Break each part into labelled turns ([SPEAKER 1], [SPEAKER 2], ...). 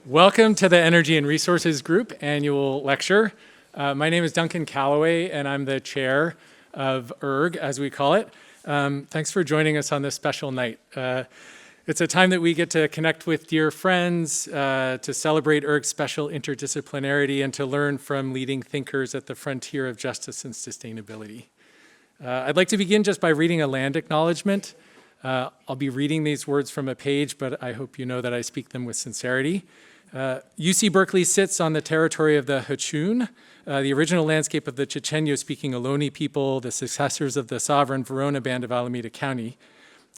[SPEAKER 1] Welcome to the Energy and Resources Group annual lecture. My name is Duncan Calloway, and I'm the chair of ERG, as we call it. Thanks for joining us on this special night. It's a time that we get to connect with dear friends, to celebrate ERG's special interdisciplinarity, and to learn from leading thinkers at the frontier of justice and sustainability. I'd like to begin just by reading a land acknowledgement. I'll be reading these words from a page, but I hope you know that I speak them with sincerity. UC Berkeley sits on the territory of the Hachun, the original landscape of the Chochenyo-speaking Ohlone people, the successors of the sovereign Verona Band of Alameda County.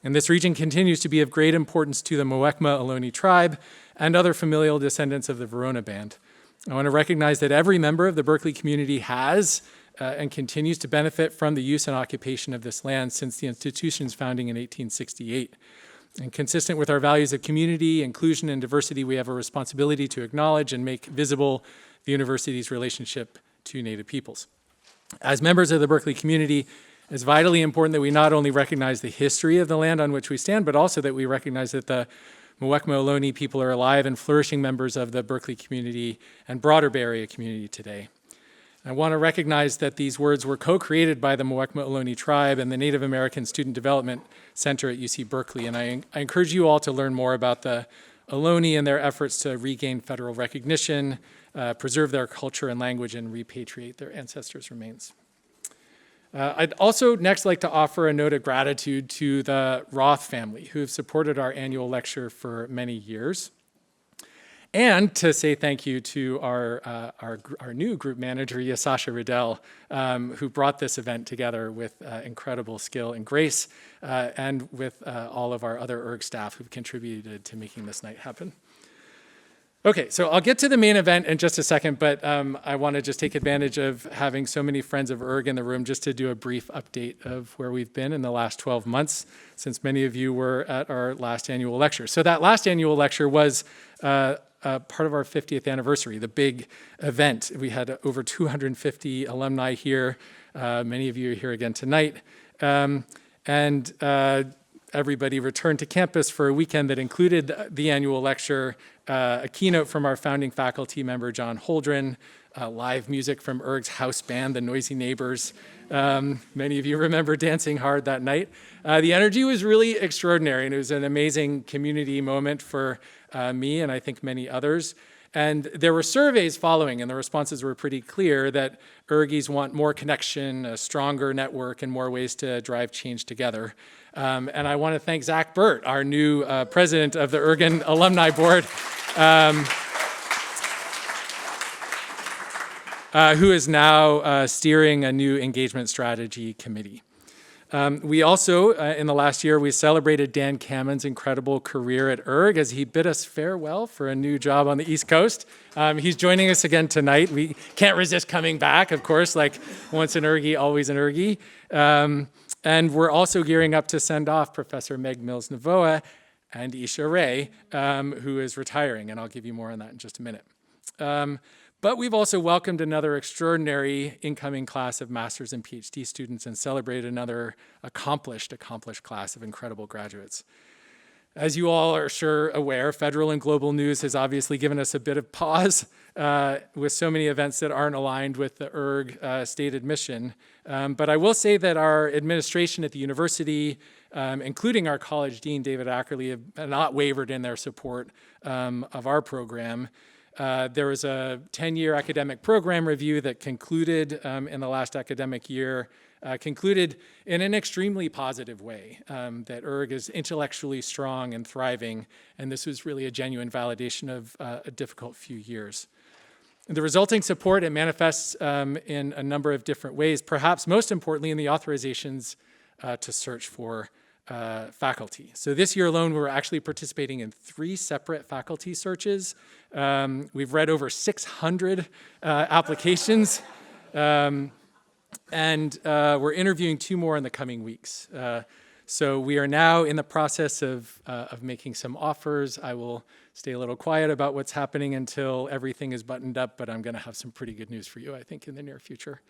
[SPEAKER 1] And this region continues to be of great importance to the Muwekma Ohlone tribe and other familial descendants of the Verona Band. I want to recognize that every member of the Berkeley community has and continues to benefit from the use and occupation of this land since the institution's founding in 1868. And consistent with our values of community, inclusion, and diversity, we have a responsibility to acknowledge and make visible the university's relationship to Native peoples. As members of the Berkeley community, it's vitally important that we not only recognize the history of the land on which we stand, but also that we recognize that the Muwekma Ohlone people are alive and flourishing members of the Berkeley community and broader Bay Area community today. I want to recognize that these words were co-created by the Muwekma Ohlone tribe and the Native American Student Development Center at UC Berkeley, and I encourage you all to learn more about the Ohlone and their efforts to regain federal recognition, preserve their culture and language, and repatriate their ancestors' remains. I'd also next like to offer a note of gratitude to the Roth family, who have supported our annual lecture for many years. And to say thank you to our new group manager, Yasasha Riddell, who brought this event together with incredible skill and grace, and with all of our other ERG staff who've contributed to making this night happen. Okay, so I'll get to the main event in just a second, but I want to just take advantage of having so many friends of ERG in the room just to do a brief update of where we've been in the last 12 months, since many of you were at our last annual lecture. So that last annual lecture was part of our 50th anniversary, the big event. We had over 250 alumni here. Many of you are here again tonight. And everybody returned to campus for a weekend that included the annual lecture, a keynote from our founding faculty member, John Holdren, live music from ERG's house band, the Noisy Neighbors. Many of you remember dancing hard that night. The energy was really extraordinary, and it was an amazing community moment for me and I think many others. And there were surveys following, and the responses were pretty clear that ERGies want more connection, a stronger network, and more ways to drive change together. And I want to thank Zach Burt, our new president of the Ergen Alumni Board, who is now steering a new engagement strategy committee. We also, in the last year, we celebrated Dan Kammen's incredible career at ERG as he bid us farewell for a new job on the East Coast. He's joining us again tonight. We can't resist coming back, of course, like once an ERGie, always an ERGie. And we're also gearing up to send off Professor Meg Mills-Navoa and Isha Ray, who is retiring, and I'll give you more on that in just a minute. But we've also welcomed another extraordinary incoming class of master's and PhD students and celebrated another accomplished class of incredible graduates. As you all are sure aware, federal and global news has obviously given us a bit of pause with so many events that aren't aligned with the ERG stated mission. But I will say that our administration at the university, including our college dean, David Ackerley, have not wavered in their support of our program. There was a 10-year academic program review that concluded in the last academic year, concluded in an extremely positive way, that ERG is intellectually strong and thriving, and this was really a genuine validation of a difficult few years. The resulting support, it manifests in a number of different ways, perhaps most importantly in the authorizations to search for faculty. So this year alone, we were actually participating in 3 separate faculty searches. We've read over 600 applications, and we're interviewing 2 more in the coming weeks. So we are now in the process of making some offers. I will stay a little quiet about what's happening until everything is buttoned up, but I'm going to have some pretty good news for you, I think, in the near future.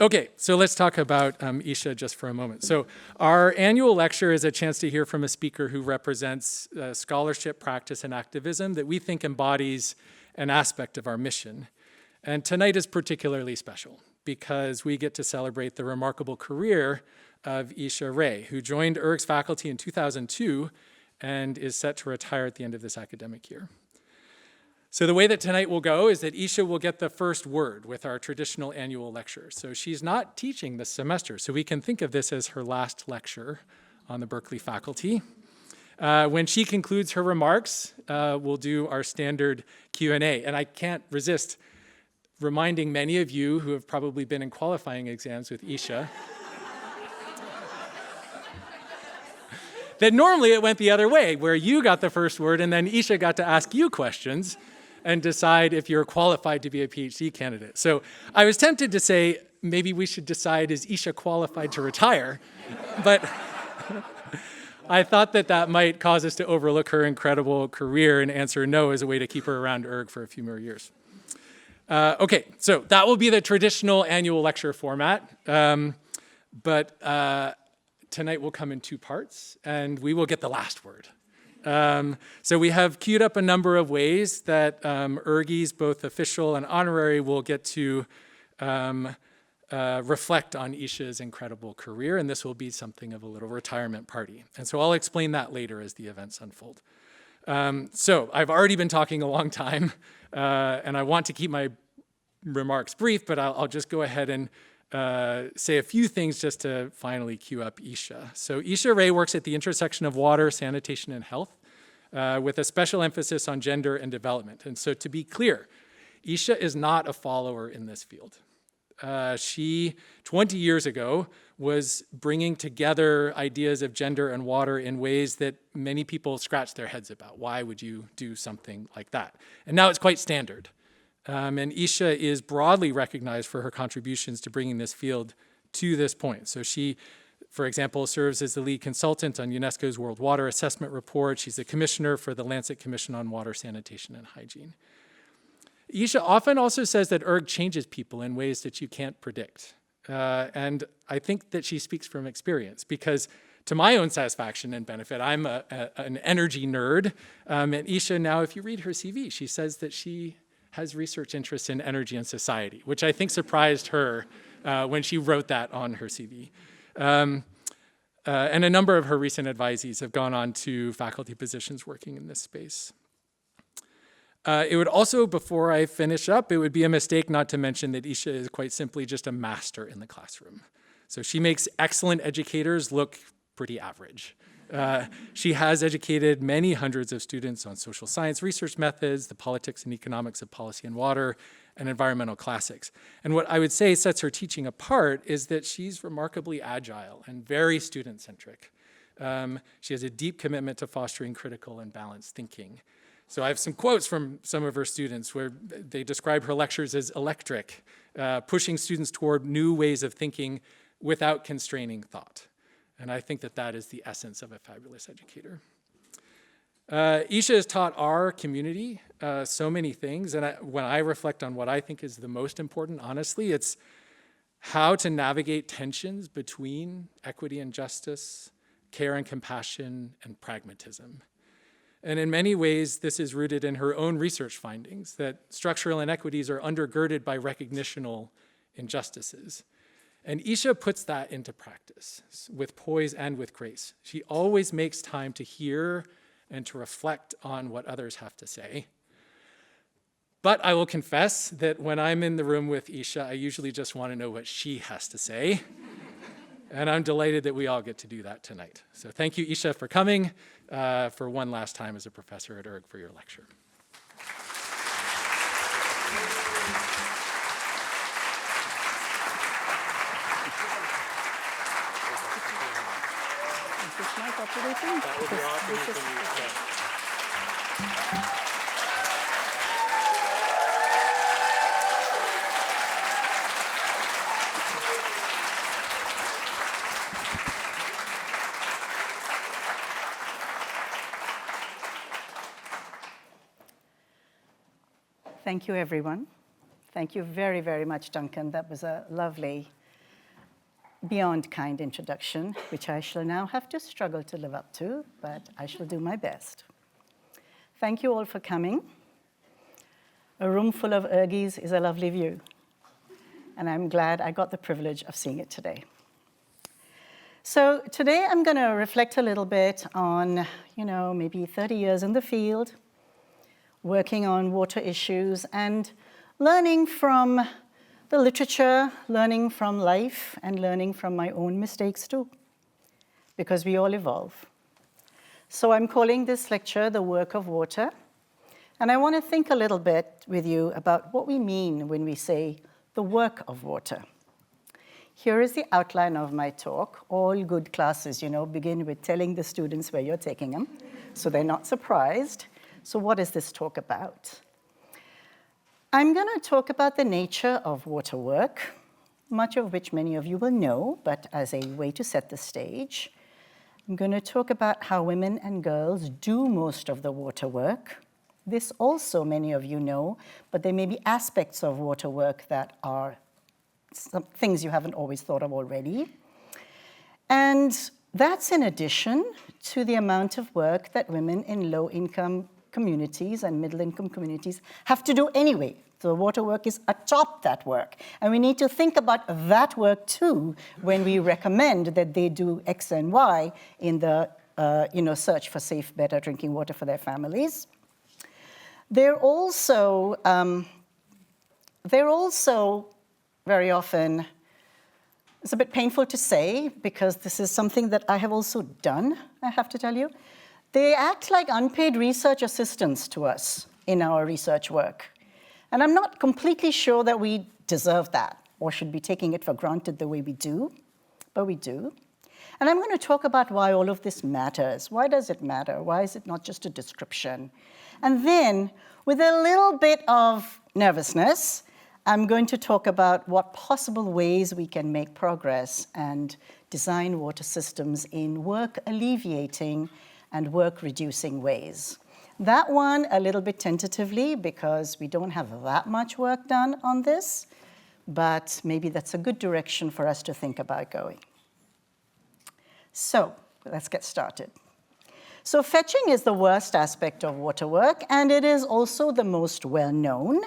[SPEAKER 1] Okay, so let's talk about Isha just for a moment. So our annual lecture is a chance to hear from a speaker who represents scholarship, practice, and activism that we think embodies an aspect of our mission. And tonight is particularly special because we get to celebrate the remarkable career of Isha Ray, who joined ERG's faculty in 2002 and is set to retire at the end of this academic year. So the way that tonight will go is that Isha will get the first word with our traditional annual lecture. So she's not teaching this semester, so we can think of this as her last lecture on the Berkeley faculty. When she concludes her remarks, we'll do our standard Q&A. And I can't resist reminding many of you who have probably been in qualifying exams with Isha that normally it went the other way, where you got the first word and then Isha got to ask you questions and decide if you're qualified to be a PhD candidate. So I was tempted to say, maybe we should decide, is Isha qualified to retire? But I thought that that might cause us to overlook her incredible career and answer no as a way to keep her around ERG for a few more years. Okay, so that will be the traditional annual lecture format. But tonight will come in two parts, and we will get the last word. So we have queued up a number of ways that ERGies, both official and honorary, will get to reflect on Isha's incredible career, and this will be something of a little retirement party. And so I'll explain that later as the events unfold. So I've already been talking a long time, and I want to keep my remarks brief, but I'll just go ahead and say a few things just to finally cue up Isha. So Isha Ray works at the intersection of water, sanitation, and health with a special emphasis on gender and development. And so to be clear, Isha is not a follower in this field. She, 20 years ago, was bringing together ideas of gender and water in ways that many people scratch their heads about. Why would you do something like that? And now it's quite standard. And Isha is broadly recognized for her contributions to bringing this field to this point. So she, for example, serves as the lead consultant on UNESCO's World Water Assessment Report. She's the commissioner for the Lancet Commission on Water, Sanitation, and Hygiene. Isha often also says that ERG changes people in ways that you can't predict. And I think that she speaks from experience because to my own satisfaction and benefit, I'm an energy nerd. And Isha now, if you read her CV, she says that she has research interests in energy and society, which I think surprised her when she wrote that on her CV. And a number of her recent advisees have gone on to faculty positions working in this space. It would also, before I finish up, it would be a mistake not to mention that Isha is quite simply just a master in the classroom. So she makes excellent educators look pretty average. She has educated many hundreds of students on social science research methods, the politics and economics of policy and water, and environmental classics. And what I would say sets her teaching apart is that she's remarkably agile and very student-centric. She has a deep commitment to fostering critical and balanced thinking. So I have some quotes from some of her students where they describe her lectures as electric, pushing students toward new ways of thinking without constraining thought. And I think that that is the essence of a fabulous educator. Isha has taught our community so many things, and when I reflect on what I think is the most important, honestly, it's how to navigate tensions between equity and justice, care and compassion, and pragmatism. And in many ways, this is rooted in her own research findings, that structural inequities are undergirded by recognitional injustices. And Isha puts that into practice with poise and with grace. She always makes time to hear and to reflect on what others have to say. But I will confess that when I'm in the room with Isha, I usually just want to know what she has to say. And I'm delighted that we all get to do that tonight. So thank you, Isha, for coming for one last time as a professor at ERG for your lecture. That would be awesome.
[SPEAKER 2] Thank you, everyone. Thank you very, very much, Duncan. That was a lovely beyond kind introduction, which I shall now have to struggle to live up to, but I shall do my best. Thank you all for coming. A room full of ERGs is a lovely view, and I'm glad I got the privilege of seeing it today. So today I'm going to reflect a little bit on, maybe 30 years in the field, working on water issues and learning from the literature, learning from life, and learning from my own mistakes too, because we all evolve. So I'm calling this lecture The Work of Water, and I want to think a little bit with you about what we mean when we say the work of water. Here is the outline of my talk. All good classes, begin with telling the students where you're taking them, so they're not surprised. So what is this talk about? I'm going to talk about the nature of water work, much of which many of you will know, but as a way to set the stage. I'm going to talk about how women and girls do most of the water work. This also many of you know, but there may be aspects of water work that are some things you haven't always thought of already. And that's in addition to the amount of work that women in low-income communities and middle-income communities have to do anyway. So water work is atop that work. And we need to think about that work too when we recommend that they do X and Y in the search for safe, better drinking water for their families. They're also very often, it's a bit painful to say because this is something that I have also done, I have to tell you. They act like unpaid research assistants to us in our research work. And I'm not completely sure that we deserve that or should be taking it for granted the way we do, but we do. And I'm going to talk about why all of this matters. Why does it matter? Why is it not just a description? And then, with a little bit of nervousness, I'm going to talk about what possible ways we can make progress and design water systems in work alleviating and work reducing ways. That one a little bit tentatively because we don't have that much work done on this, but maybe that's a good direction for us to think about going. So let's get started. So fetching is the worst aspect of water work, and it is also the most well-known.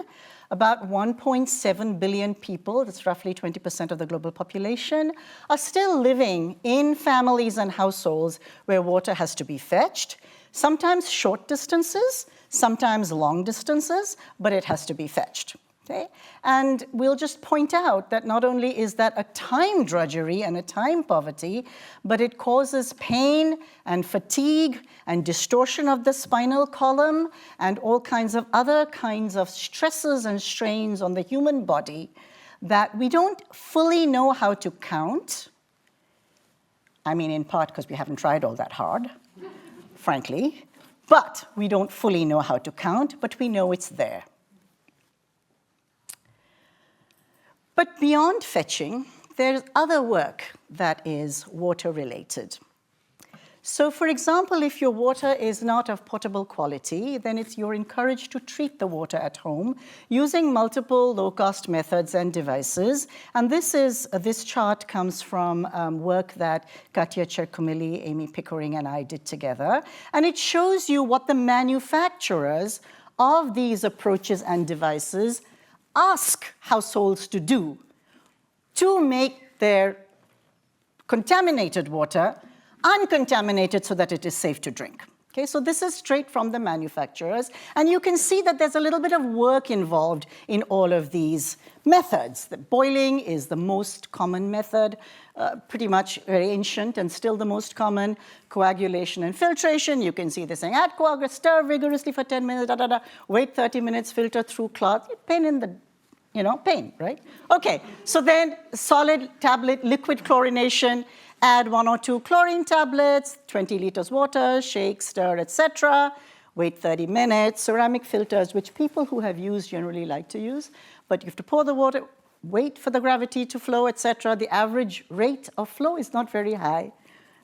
[SPEAKER 2] About 1.7 billion people, that's roughly 20% of the global population, are still living in families and households where water has to be fetched, sometimes short distances, sometimes long distances, but it has to be fetched. Okay? And we'll just point out that not only is that a time drudgery and a time poverty, but it causes pain and fatigue and distortion of the spinal column and all kinds of other kinds of stresses and strains on the human body that we don't fully know how to count. I mean, in part because we haven't tried all that hard, frankly, but we don't fully know how to count, but we know it's there. But beyond fetching, there's other work that is water-related. So for example, if your water is not of potable quality, then you're encouraged to treat the water at home using multiple low-cost methods and devices. And this chart comes from work that Katia Cercomilli, Amy Pickering, and I did together. And it shows you what the manufacturers of these approaches and devices ask households to do to make their contaminated water uncontaminated so that it is safe to drink. Okay, so this is straight from the manufacturers, and you can see that there's a little bit of work involved in all of these methods. The boiling is the most common method, pretty much very ancient and still the most common. Coagulation and filtration, you can see this saying, add coagulate, stir vigorously for 10 minutes, wait 30 minutes, filter through cloth, pain in the, pain, right? Okay, so then solid tablet, liquid chlorination, add 1 or 2 chlorine tablets, 20 liters water, shake, stir, etc. Wait 30 minutes. Ceramic filters, which people who have used generally like to use, but you have to pour the water, wait for the gravity to flow, etc. The average rate of flow is not very high,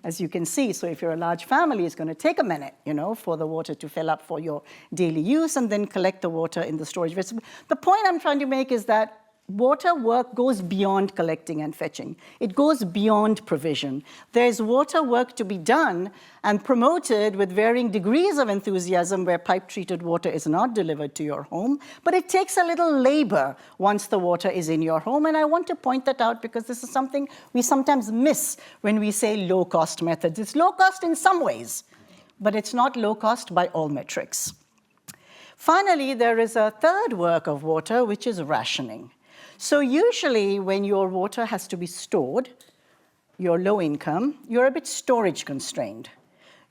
[SPEAKER 2] as you can see. So if you're a large family, it's going to take a minute, for the water to fill up for your daily use and then collect the water in the storage vessel. The point I'm trying to make is that water work goes beyond collecting and fetching. It goes beyond provision. There's water work to be done and promoted with varying degrees of enthusiasm where pipe-treated water is not delivered to your home, but it takes a little labor once the water is in your home, and I want to point that out because this is something we sometimes miss when we say low-cost methods. It's low-cost in some ways, but it's not low-cost by all metrics. Finally, there is a third work of water, which is rationing. So usually when your water has to be stored, you're low income, you're a bit storage constrained.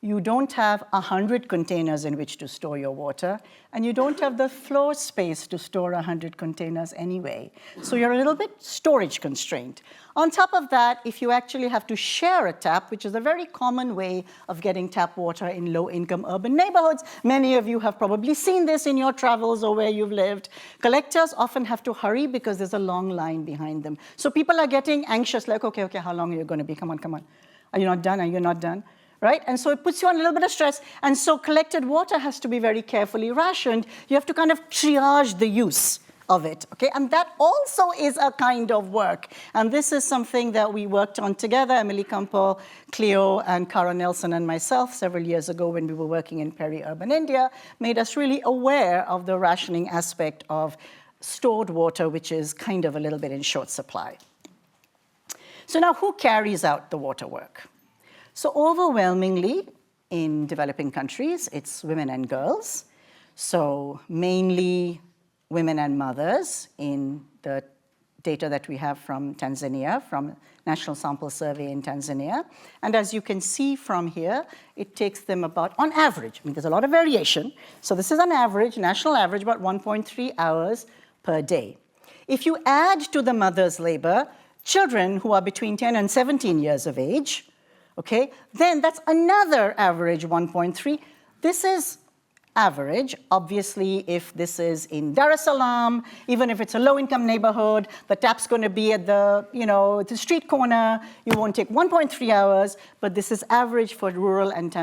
[SPEAKER 2] You don't have 100 containers in which to store your water, and you don't have the floor space to store 100 containers anyway. So you're a little bit storage constrained. On top of that, if you actually have to share a tap, which is a very common way of getting tap water in low-income urban neighborhoods, many of you have probably seen this in your travels or where you've lived, collectors often have to hurry because there's a long line behind them. So people are getting anxious, like, okay, how long are you going to be? Come on. Are you not done? Are you not done? Right? And so it puts you on a little bit of stress. And so collected water has to be very carefully rationed. You have to kind of triage the use of it, okay? And that also is a kind of work. And this is something that we worked on together, Emily Campbell, Cleo, and Cara Nelson and myself several years ago when we were working in peri-urban India, made us really aware of the rationing aspect of stored water, which is kind of a little bit in short supply. So now who carries out the water work? So overwhelmingly, in developing countries, it's women and girls. So mainly women and mothers in the data that we have from Tanzania, from National Sample Survey in Tanzania. And as you can see from here, it takes them about, on average, I mean, there's a lot of variation. So this is an average, national average, about 1.3 hours per day. If you add to the mother's labor children who are between 10 and 17 years of age, okay, then that's another average 1.3. This is average. Obviously, if this is in Dar es Salaam, even if it's a low-income neighborhood, the tap's going to be at the, the street corner. You won't take 1.3 hours, but this is average for rural and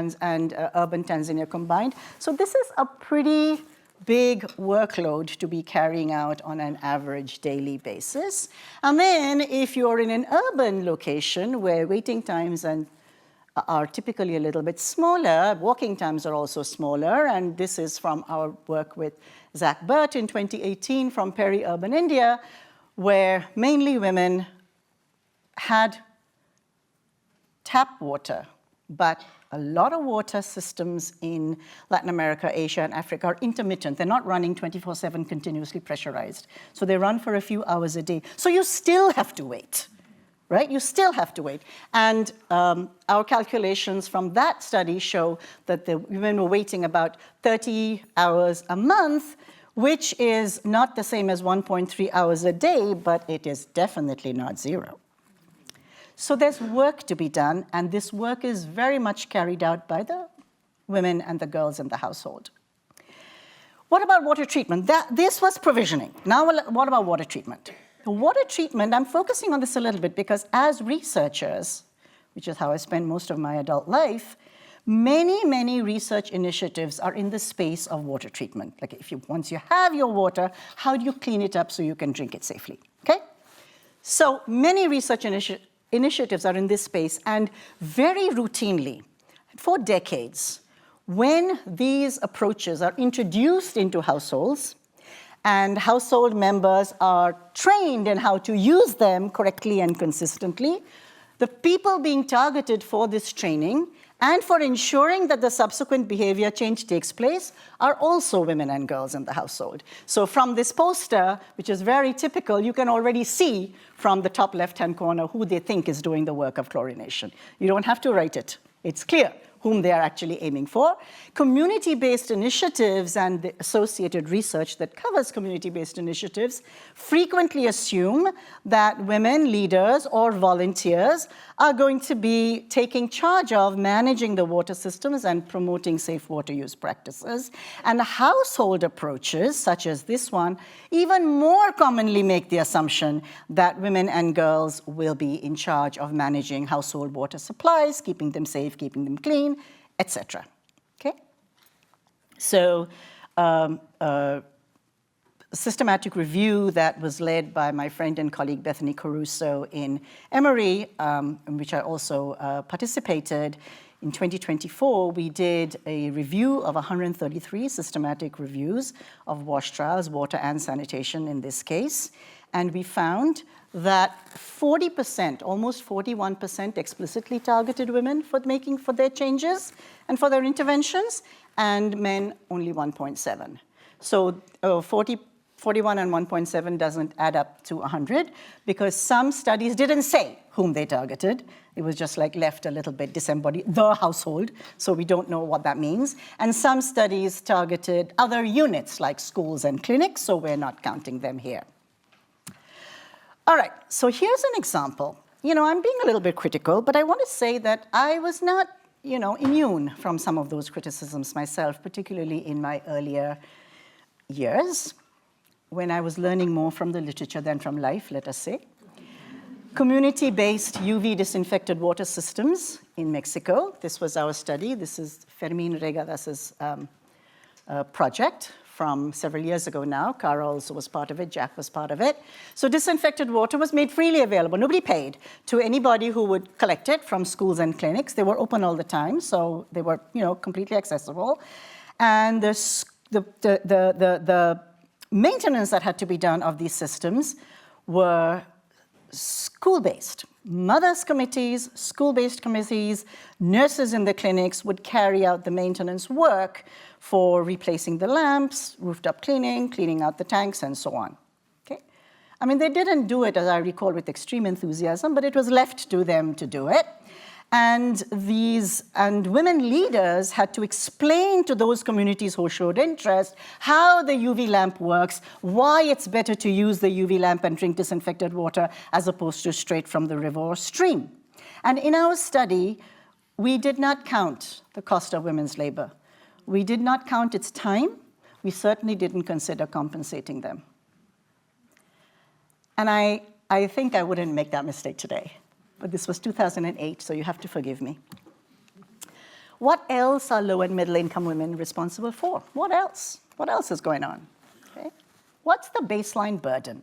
[SPEAKER 2] urban Tanzania combined. So this is a pretty big workload to be carrying out on an average daily basis. And then if you're in an urban location where waiting times are typically a little bit smaller. Walking times are also smaller, and this is from our work with Zach Burt in 2018 from peri-urban India, where mainly women had tap water, but a lot of water systems in Latin America, Asia, and Africa are intermittent. They're not running 24/7 continuously pressurized. So they run for a few hours a day. So you still have to wait. Right? You still have to wait. And our calculations from that study show that the women were waiting about 30 hours a month, which is not the same as 1.3 hours a day, but it is definitely not zero. So there's work to be done, and this work is very much carried out by the women and the girls in the household. What about water treatment? This was provisioning. Now what about water treatment? Water treatment, I'm focusing on this a little bit because as researchers, which is how I spend most of my adult life, many research initiatives are in the space of water treatment. Like once you have your water, how do you clean it up so you can drink it safely, okay? So many research initiatives are in this space, and very routinely, for decades, when these approaches are introduced into households, and household members are trained in how to use them correctly and consistently, the people being targeted for this training and for ensuring that the subsequent behavior change takes place are also women and girls in the household. So from this poster, which is very typical, you can already see from the top left-hand corner who they think is doing the work of chlorination. You don't have to write it. It's clear whom they are actually aiming for. Community-based initiatives and the associated research that covers community-based initiatives frequently assume that women leaders or volunteers are going to be taking charge of managing the water systems and promoting safe water use practices. And household approaches, such as this one, even more commonly make the assumption that women and girls will be in charge of managing household water supplies, keeping them safe, keeping them clean, etc. Okay? So systematic review that was led by my friend and colleague Bethany Caruso in Emory, in which I also participated. In 2024, we did a review of 133 systematic reviews of WASH trials, water and sanitation in this case, and we found that 40%, almost 41% explicitly targeted women for their changes and for their interventions, and men only 1.7. So 41 and 1.7 doesn't add up to 100 because some studies didn't say whom they targeted. It was just like left a little bit disembodied, the household, so we don't know what that means. And some studies targeted other units like schools and clinics, so we're not counting them here. All right, so here's an example. I'm being a little bit critical, but I want to say that I was not, immune from some of those criticisms myself, particularly in my earlier years, when I was learning more from the literature than from life, let us say. Community-based UV disinfected water systems in Mexico. This was our study. This is Fermín Regadas's project from several years ago now. Cara also was part of it. Jack was part of it. So disinfected water was made freely available. Nobody paid to anybody who would collect it from schools and clinics. They were open all the time, so they were, completely accessible. And the maintenance that had to be done of these systems were school-based. Mothers' committees, school-based committees, nurses in the clinics would carry out the maintenance work for replacing the lamps, rooftop cleaning, cleaning out the tanks, and so on. Okay? They didn't do it, as I recall, with extreme enthusiasm, but it was left to them to do it. And women leaders had to explain to those communities who showed interest how the UV lamp works, why it's better to use the UV lamp and drink disinfected water as opposed to straight from the river or stream. And in our study, we did not count the cost of women's labor. We did not count its time. We certainly didn't consider compensating them. And I think I wouldn't make that mistake today. But this was 2008, so you have to forgive me. What else are low and middle income women responsible for? What else? What else is going on? Okay. What's the baseline burden?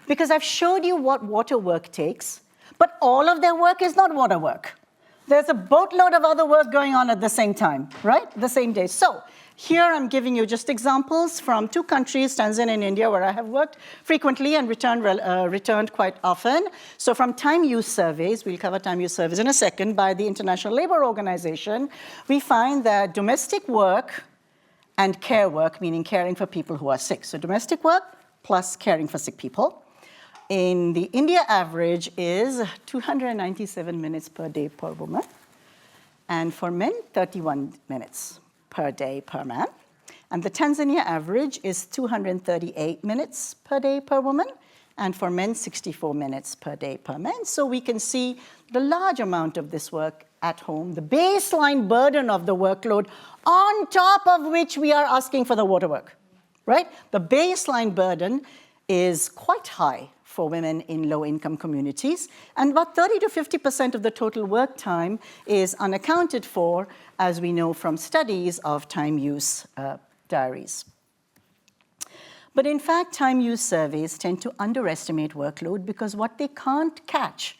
[SPEAKER 2] Because I've showed you what water work takes, but all of their work is not water work. There's a boatload of other work going on at the same time, right? The same day. So here I'm giving you just examples from two countries, Tanzania and India, where I have worked frequently and returned quite often. So from time use surveys, we'll cover time use surveys in a second, by the International Labour Organization, we find that domestic work and care work, meaning caring for people who are sick. So domestic work plus caring for sick people. In the India average is 297 minutes per day per woman. And for men, 31 minutes per day per man. And the Tanzania average is 238 minutes per day per woman. And for men, 64 minutes per day per man. So we can see the large amount of this work at home, the baseline burden of the workload, on top of which we are asking for the water work, right? The baseline burden is quite high for women in low-income communities, and about 30 to 50% of the total work time is unaccounted for, as we know from studies of time use diaries. But in fact, time use surveys tend to underestimate workload because what they can't catch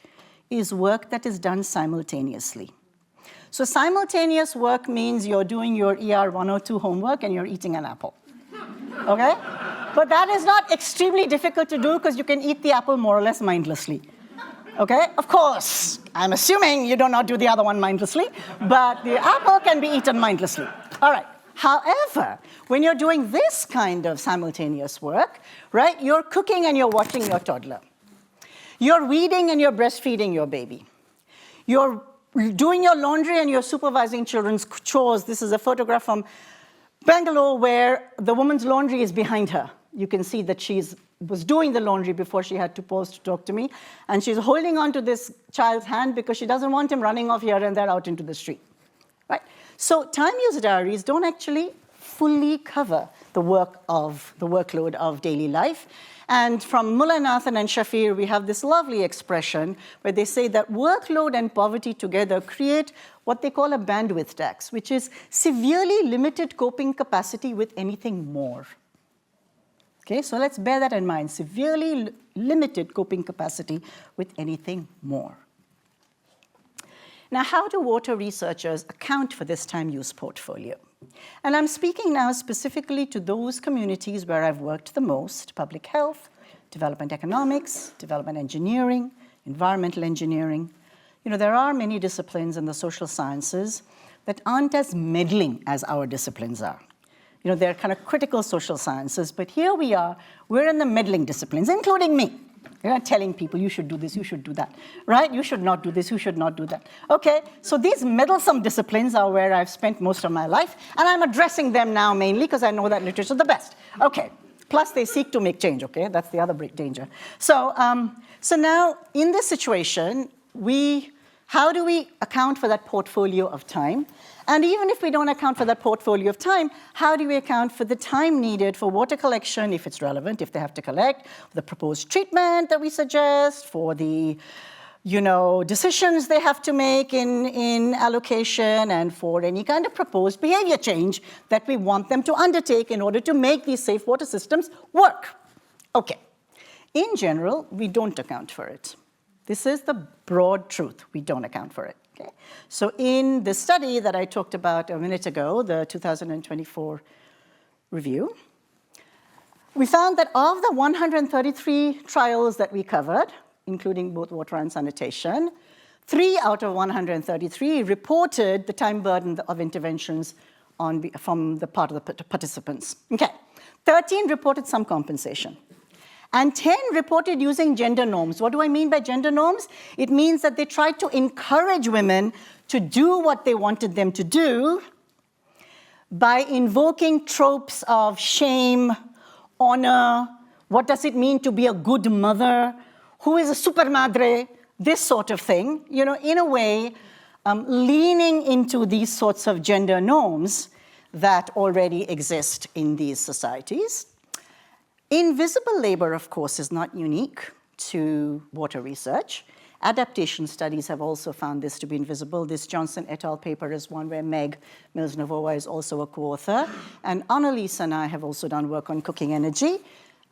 [SPEAKER 2] is work that is done simultaneously. So simultaneous work means you're doing your ER 102 homework and you're eating an apple, okay? But that is not extremely difficult to do because you can eat the apple more or less mindlessly, okay? Of course, I'm assuming you do not do the other one mindlessly, but the apple can be eaten mindlessly. All right. However, when you're doing this kind of simultaneous work, right, you're cooking and you're watching your toddler. You're weeding and you're breastfeeding your baby. You're doing your laundry and you're supervising children's chores. This is a photograph from Bangalore where the woman's laundry is behind her. You can see that she was doing the laundry before she had to pause to talk to me. And she's holding on to this child's hand because she doesn't want him running off here and there out into the street, right? So time use diaries don't actually fully cover the workload of daily life. And from Mulanathan and Shafir, we have this lovely expression where they say that workload and poverty together create what they call a bandwidth tax, which is severely limited coping capacity with anything more. Okay, so let's bear that in mind. Severely limited coping capacity with anything more. Now, how do water researchers account for this time use portfolio? And I'm speaking now specifically to those communities where I've worked the most: public health, development economics, development engineering, environmental engineering. There are many disciplines in the social sciences that aren't as meddling as our disciplines are. They're kind of critical social sciences, but here we are, we're in the meddling disciplines, including me. You're not telling people, you should do this, you should do that, right? You should not do this, you should not do that. Okay, so these meddlesome disciplines are where I've spent most of my life, and I'm addressing them now mainly because I know that literature is the best. Okay, plus they seek to make change, okay? That's the other big danger. So now, in this situation, how do we account for that portfolio of time? And even if we don't account for that portfolio of time, how do we account for the time needed for water collection, if it's relevant, if they have to collect, the proposed treatment that we suggest, for the decisions they have to make in allocation, and for any kind of proposed behavior change that we want them to undertake in order to make these safe water systems work? Okay. In general, we don't account for it. This is the broad truth. We don't account for it. Okay? So in the study that I talked about a minute ago, the 2024 review, we found that of the 133 trials that we covered, including both water and sanitation, 3 out of 133 reported the time burden of interventions from the part of the participants. Okay. 13 reported some compensation. And 10 reported using gender norms. What do I mean by gender norms? It means that they tried to encourage women to do what they wanted them to do by invoking tropes of shame, honor, what does it mean to be a good mother, who is a super madre, this sort of thing, in a way, leaning into these sorts of gender norms that already exist in these societies. Invisible labor, of course, is not unique to water research. Adaptation studies have also found this to be invisible. This Johnson et al. Paper is one where Meg Mills-Novoa is also a co-author. And Annalise and I have also done work on cooking energy,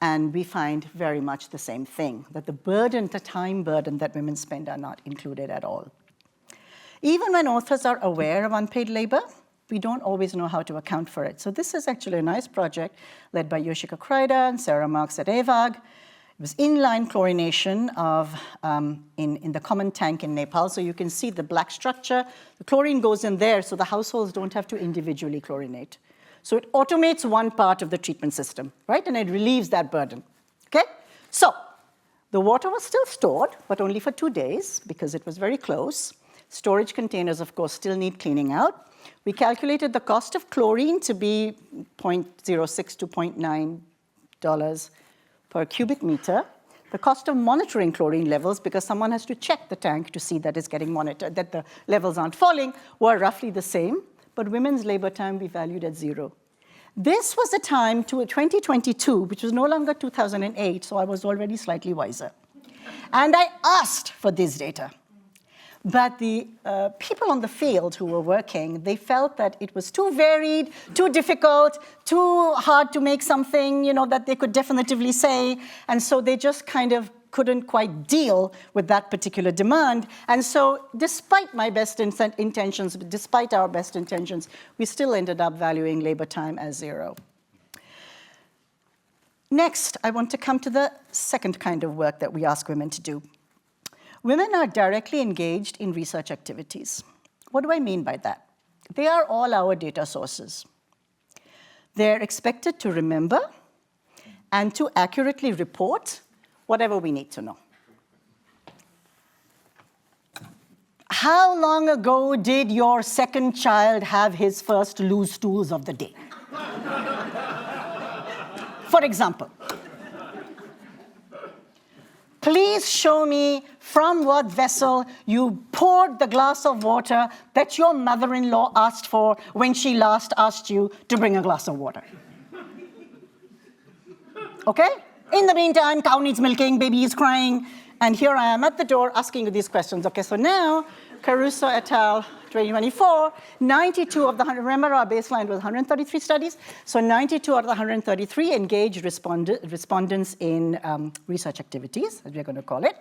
[SPEAKER 2] and we find very much the same thing, that the time burden that women spend are not included at all. Even when authors are aware of unpaid labor, we don't always know how to account for it. So this is actually a nice project led by Yoshika Kreider and Sarah Marks at EVAG. It was inline chlorination in the common tank in Nepal. So you can see the black structure. The chlorine goes in there so the households don't have to individually chlorinate. So it automates one part of the treatment system, right? And it relieves that burden, okay? So the water was still stored, but only for 2 days because it was very close. Storage containers, of course, still need cleaning out. We calculated the cost of chlorine to be $0.06 to $0.9 per cubic meter. The cost of monitoring chlorine levels, because someone has to check the tank to see that it's getting monitored, that the levels aren't falling, were roughly the same, but women's labor time we valued at 0. This was a time to 2022, which was no longer 2008, so I was already slightly wiser. And I asked for this data. But the people on the field who were working, they felt that it was too varied, too difficult, too hard to make something, that they could definitively say. And so they just kind of couldn't quite deal with that particular demand. And so despite my best intentions, despite our best intentions, we still ended up valuing labor time as 0. Next, I want to come to the second kind of work that we ask women to do. Women are directly engaged in research activities. What do I mean by that? They are all our data sources. They're expected to remember and to accurately report whatever we need to know. How long ago did your second child have his first loose stools of the day? For example. Please show me from what vessel you poured the glass of water that your mother-in-law asked for when she last asked you to bring a glass of water. Okay? In the meantime, cow needs milking, baby is crying, and here I am at the door asking you these questions. Okay, so now Caruso et al., 2024, 92 of the 100, remember our baseline was 133 studies, so 92 out of the 133 engaged respondents in research activities, as we're going to call it.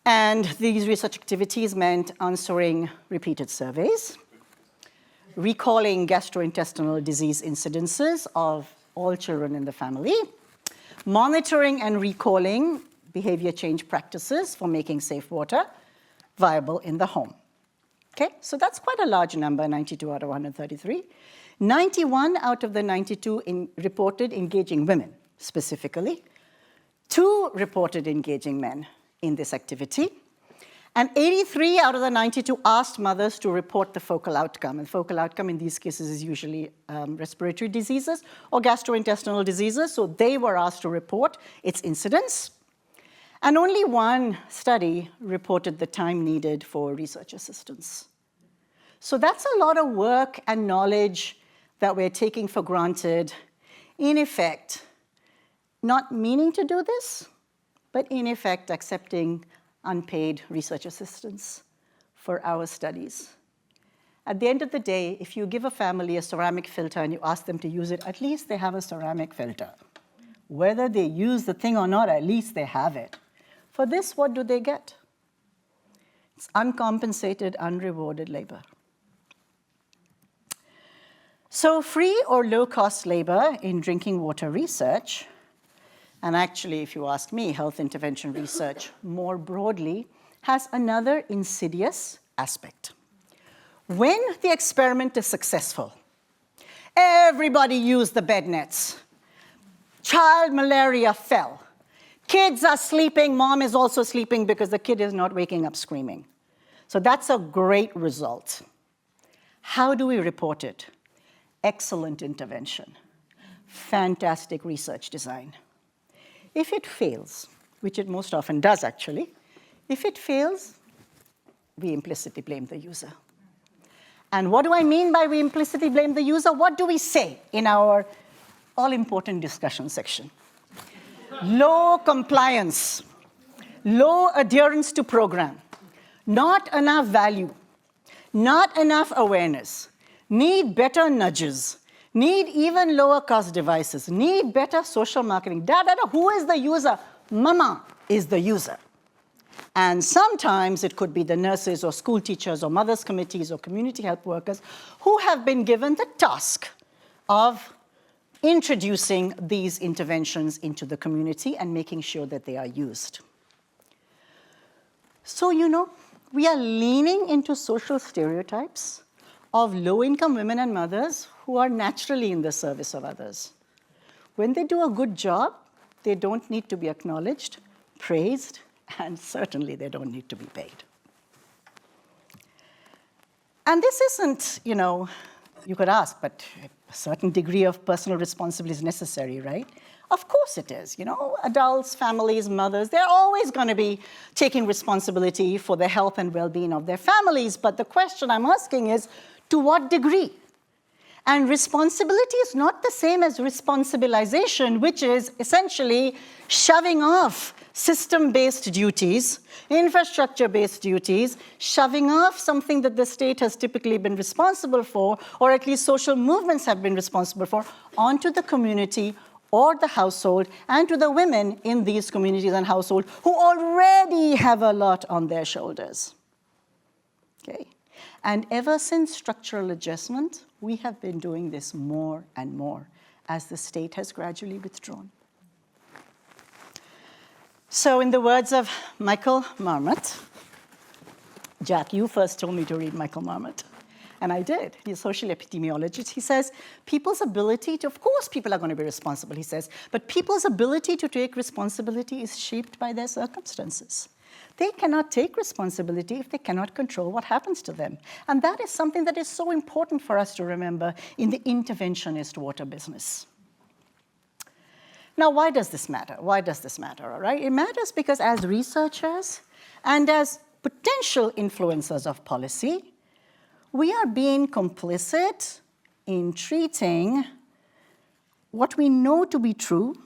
[SPEAKER 2] And these research activities meant answering repeated surveys, recalling gastrointestinal disease incidences of all children in the family, monitoring and recalling behavior change practices for making safe water viable in the home. Okay, so that's quite a large number, 92 out of 133. 91 out of the 92 reported engaging women specifically. 2 reported engaging men in this activity. And 83 out of the 92 asked mothers to report the focal outcome. And focal outcome in these cases is usually respiratory diseases or gastrointestinal diseases. So they were asked to report its incidence. And only 1 study reported the time needed for research assistance. So that's a lot of work and knowledge that we're taking for granted, in effect, not meaning to do this, but in effect accepting unpaid research assistance for our studies. At the end of the day, if you give a family a ceramic filter and you ask them to use it, at least they have a ceramic filter. Whether they use the thing or not, at least they have it. For this, what do they get? It's uncompensated, unrewarded labor. So free or low-cost labor in drinking water research, and actually, if you ask me, health intervention research more broadly, has another insidious aspect. When the experiment is successful, everybody used the bed nets. Child malaria fell. Kids are sleeping, mom is also sleeping because the kid is not waking up screaming. So that's a great result. How do we report it? Excellent intervention, fantastic research design. If it fails, which it most often does actually, if it fails, we implicitly blame the user. And what do I mean by we implicitly blame the user? What do we say in our all-important discussion section? Low compliance, low adherence to program, not enough value, not enough awareness, need better nudges, need even lower cost devices, need better social marketing. Who is the user? Mama is the user. And sometimes it could be the nurses or school teachers or mothers' committees or community health workers who have been given the task of introducing these interventions into the community and making sure that they are used. So, we are leaning into social stereotypes of low-income women and mothers who are naturally in the service of others. When they do a good job, they don't need to be acknowledged, praised, and certainly they don't need to be paid. And this isn't, you could ask, but a certain degree of personal responsibility is necessary, right? Of course it is. Adults, families, mothers, they're always going to be taking responsibility for the health and well-being of their families. But the question I'm asking is, to what degree? And responsibility is not the same as responsibilization, which is essentially shoving off system-based duties, infrastructure-based duties, shoving off something that the state has typically been responsible for, or at least social movements have been responsible for, onto the community or the household, and to the women in these communities and households who already have a lot on their shoulders. Okay? And ever since structural adjustment, we have been doing this more and more as the state has gradually withdrawn. So in the words of Michael Marmot, Jack, you first told me to read Michael Marmot, and I did. He's a social epidemiologist. He says, people's ability to, of course people are going to be responsible, he says, but people's ability to take responsibility is shaped by their circumstances. They cannot take responsibility if they cannot control what happens to them. And that is something that is so important for us to remember in the interventionist water business. Now, why does this matter? Why does this matter, all right? It matters because as researchers and as potential influencers of policy, we are being complicit in treating what we know to be true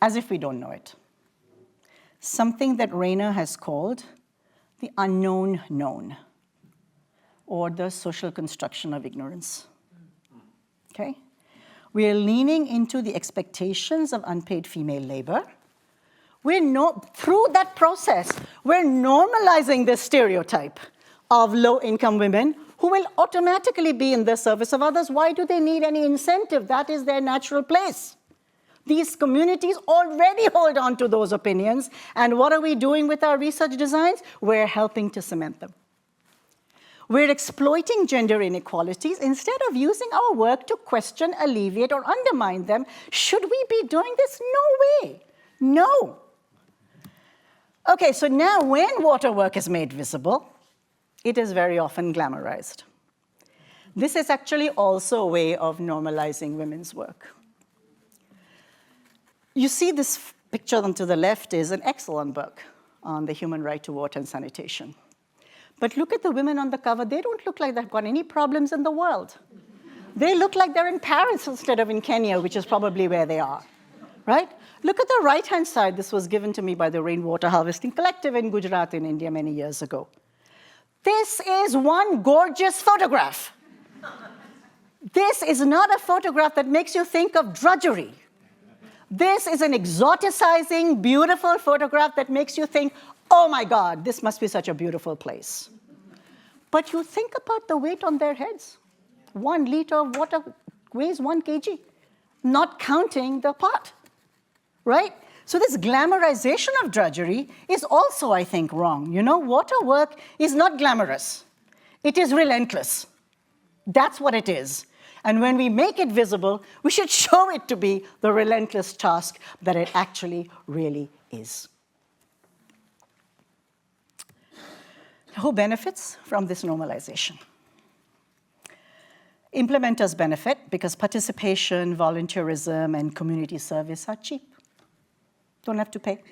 [SPEAKER 2] as if we don't know it. Something that Rayner has called the unknown known, or the social construction of ignorance. Okay? We are leaning into the expectations of unpaid female labor. Through that process, we're normalizing this stereotype of low-income women who will automatically be in the service of others. Why do they need any incentive? That is their natural place. These communities already hold on to those opinions, and what are we doing with our research designs? We're helping to cement them. We're exploiting gender inequalities instead of using our work to question, alleviate, or undermine them. Should we be doing this? No way. No. Okay, so now when water work is made visible, it is very often glamorized. This is actually also a way of normalizing women's work. You see this picture on to the left is an excellent book on the human right to water and sanitation. But look at the women on the cover. They don't look like they've got any problems in the world. They look like they're in Paris instead of in Kenya, which is probably where they are, right? Look at the right-hand side. This was given to me by the Rainwater Harvesting Collective in Gujarat in India many years ago. This is one gorgeous photograph. This is not a photograph that makes you think of drudgery. This is an exoticizing, beautiful photograph that makes you think, oh my God, this must be such a beautiful place. But you think about the weight on their heads. 1 liter of water weighs 1 kg, not counting the pot, right? So this glamorization of drudgery is also, I think, wrong. You know, water work is not glamorous. It is relentless. That's what it is. And when we make it visible, we should show it to be the relentless task that it actually really is. Who benefits from this normalization? Implementers benefit because participation, volunteerism, and community service are cheap. Don't have to pay.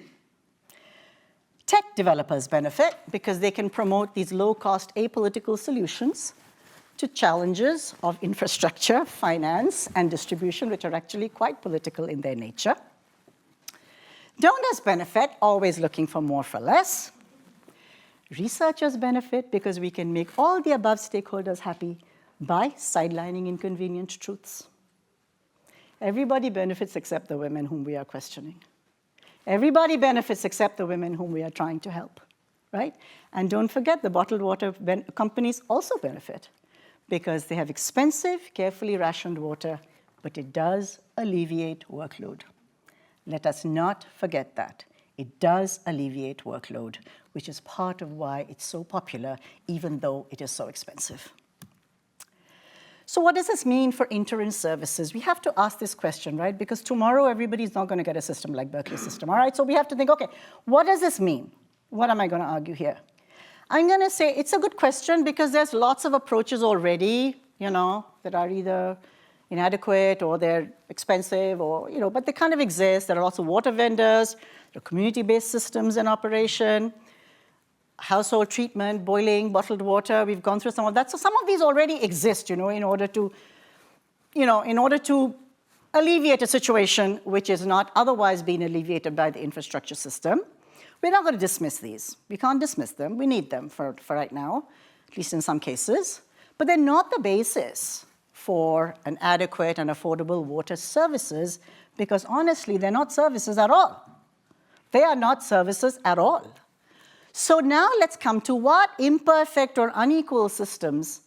[SPEAKER 2] Tech developers benefit because they can promote these low-cost, apolitical solutions to challenges of infrastructure, finance, and distribution, which are actually quite political in their nature. Donors benefit, always looking for more for less. Researchers benefit because we can make all the above stakeholders happy by sidelining inconvenient truths. Everybody benefits except the women whom we are questioning. Everybody benefits except the women whom we are trying to help, right? And don't forget, the bottled water companies also benefit because they have expensive, carefully rationed water, but it does alleviate workload. Let us not forget that. It does alleviate workload, which is part of why it's so popular, even though it is so expensive. So what does this mean for interim services? We have to ask this question, right? Because tomorrow, everybody's not going to get a system like Berkeley's system, all right? So we have to think, okay, what does this mean? What am I going to argue here? I'm going to say it's a good question because there's lots of approaches already, you know, that are either inadequate or they're expensive or, you know, but they kind of exist. There are lots of water vendors, there are community-based systems in operation, household treatment, boiling, bottled water. We've gone through some of that. So some of these already exist, you know, in order to alleviate a situation which is not otherwise being alleviated by the infrastructure system. We're not going to dismiss these. We can't dismiss them. We need them for right now, at least in some cases. But they're not the basis for an adequate and affordable water services because, honestly, they're not services at all. They are not services at all. So now let's come to what imperfect or unequal systems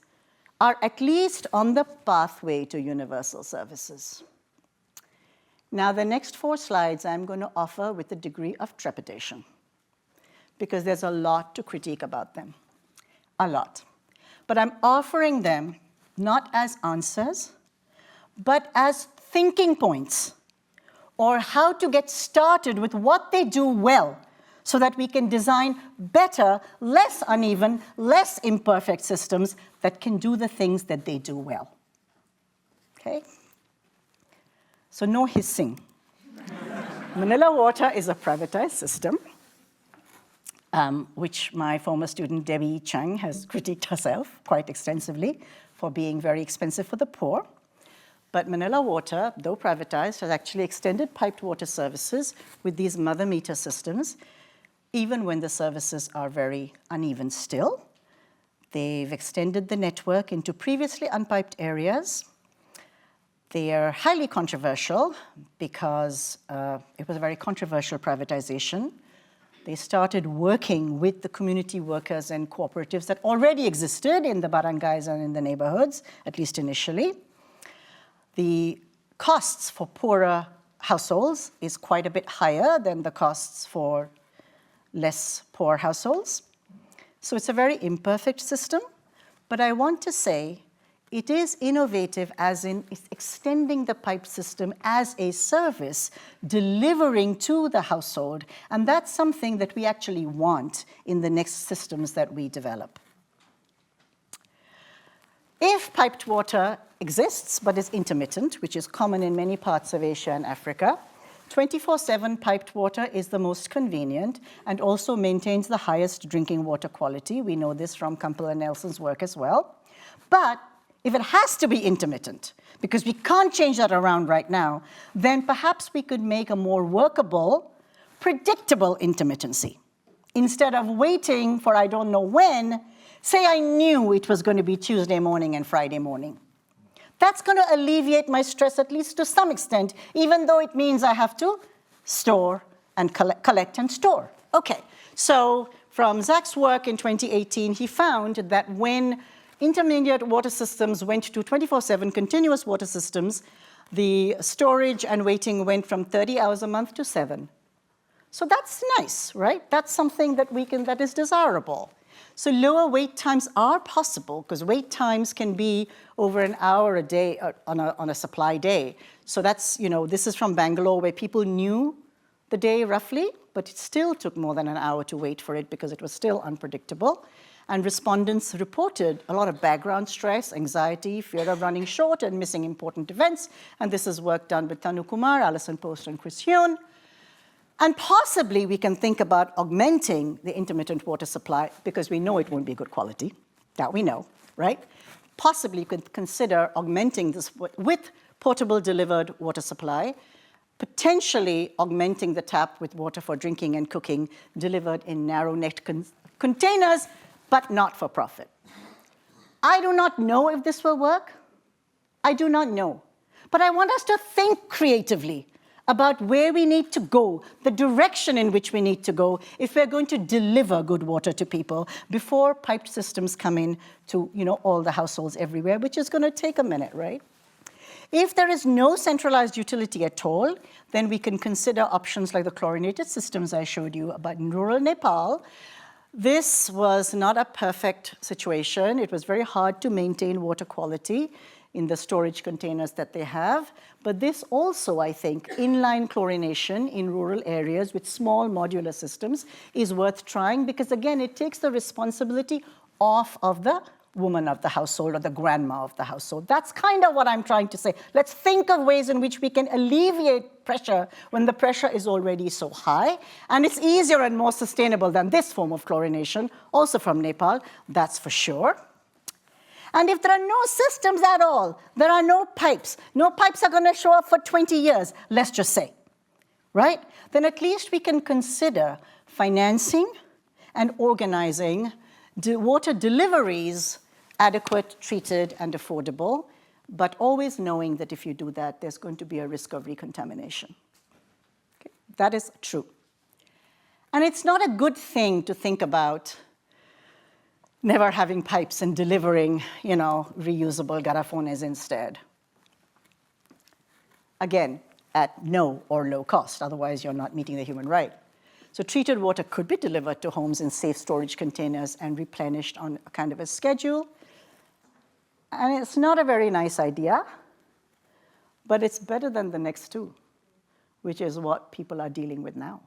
[SPEAKER 2] are at least on the pathway to universal services. Now, the next 4 slides I'm going to offer with a degree of trepidation because there's a lot to critique about them, a lot. But I'm offering them not as answers, but as thinking points or how to get started with what they do well so that we can design better, less uneven, less imperfect systems that can do the things that they do well. Okay? So no hissing. Manila Water is a privatized system, which my former student Debbie Chang has critiqued herself quite extensively for being very expensive for the poor. But Manila Water, though privatized, has actually extended piped water services with these mother meter systems even when the services are very uneven still. They've extended the network into previously unpiped areas. They are highly controversial because it was a very controversial privatization. They started working with the community workers and cooperatives that already existed in the barangays and in the neighborhoods, at least initially. The costs for poorer households is quite a bit higher than the costs for less poor households. So it's a very imperfect system, but I want to say it is innovative as in it's extending the pipe system as a service, delivering to the household, and that's something that we actually want in the next systems that we develop. If piped water exists but is intermittent, which is common in many parts of Asia and Africa, 24/7 piped water is the most convenient and also maintains the highest drinking water quality. We know this from Campbell and Nelson's work as well. But if it has to be intermittent, because we can't change that around right now, then perhaps we could make a more workable, predictable intermittency. Instead of waiting for I don't know when, say I knew it was going to be Tuesday morning and Friday morning. That's going to alleviate my stress at least to some extent, even though it means I have to store and collect and store. Okay, so from Zach's work in 2018, he found that when intermediate water systems went to 24/7 continuous water systems, the storage and waiting went from 30 hours a month to 7. So that's nice, right? That's something that that is desirable. So lower wait times are possible because wait times can be over an hour a day on a supply day. So that's, this is from Bangalore where people knew the day roughly, but it still took more than an hour to wait for it because it was still unpredictable. And respondents reported a lot of background stress, anxiety, fear of running short and missing important events. And this is work done with Tanu Kumar, Alison Post, and Chris Hyun. And possibly we can think about augmenting the intermittent water supply because we know it won't be good quality. That we know, right? Possibly you could consider augmenting this with portable delivered water supply, potentially augmenting the tap with water for drinking and cooking delivered in narrow-necked containers, but not for profit. I do not know if this will work. I do not know. But I want us to think creatively about where we need to go, the direction in which we need to go if we're going to deliver good water to people before piped systems come in to all the households everywhere, which is going to take a minute, right? If there is no centralized utility at all, then we can consider options like the chlorinated systems I showed you about in rural Nepal. This was not a perfect situation. It was very hard to maintain water quality in the storage containers that they have. But this also, I think, inline chlorination in rural areas with small modular systems is worth trying because, again, it takes the responsibility off of the woman of the household or the grandma of the household. That's kind of what I'm trying to say. Let's think of ways in which we can alleviate pressure when the pressure is already so high. And it's easier and more sustainable than this form of chlorination, also from Nepal, that's for sure. And if there are no systems at all, there are no pipes are going to show up for 20 years, let's just say, right? Then at least we can consider financing and organizing water deliveries adequate, treated, and affordable, but always knowing that if you do that, there's going to be a risk of recontamination. Okay? That is true. And it's not a good thing to think about never having pipes and delivering, reusable garrafones instead. Again, at no or low cost, otherwise you're not meeting the human right. So treated water could be delivered to homes in safe storage containers and replenished on a kind of a schedule. And it's not a very nice idea, but it's better than the next two, which is what people are dealing with now.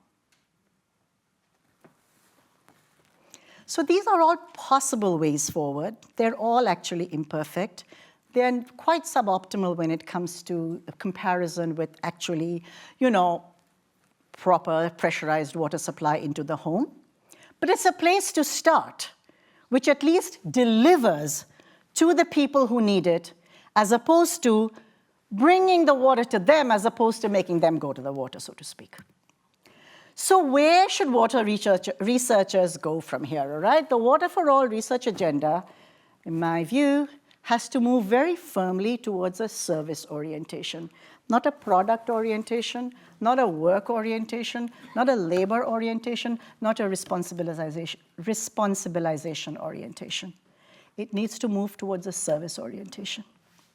[SPEAKER 2] So these are all possible ways forward. They're all actually imperfect. They're quite suboptimal when it comes to a comparison with actually, proper pressurized water supply into the home. But it's a place to start, which at least delivers to the people who need it, as opposed to bringing the water to them, as opposed to making them go to the water, so to speak. So where should water researchers go from here, all right? The Water for All research agenda, in my view, has to move very firmly towards a service orientation, not a product orientation, not a work orientation, not a labor orientation, not a responsibilization orientation. It needs to move towards a service orientation,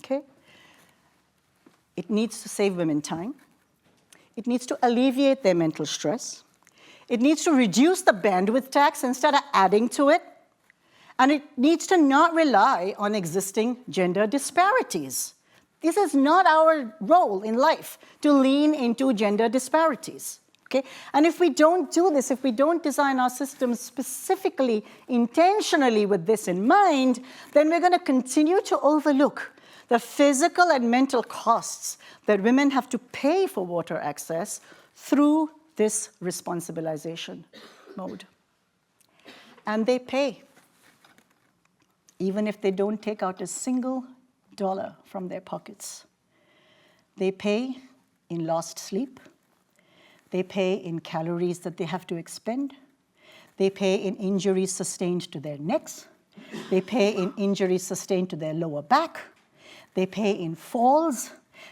[SPEAKER 2] okay? It needs to save women time. It needs to alleviate their mental stress. It needs to reduce the bandwidth tax instead of adding to it. And it needs to not rely on existing gender disparities. This is not our role in life, to lean into gender disparities. Okay? And if we don't do this, if we don't design our systems specifically, intentionally with this in mind, then we're going to continue to overlook the physical and mental costs that women have to pay for water access through this responsibilization mode. And they pay, even if they don't take out a single dollar from their pockets. They pay in lost sleep. They pay in calories that they have to expend. They pay in injuries sustained to their necks. They pay in injuries sustained to their lower back. They pay in falls.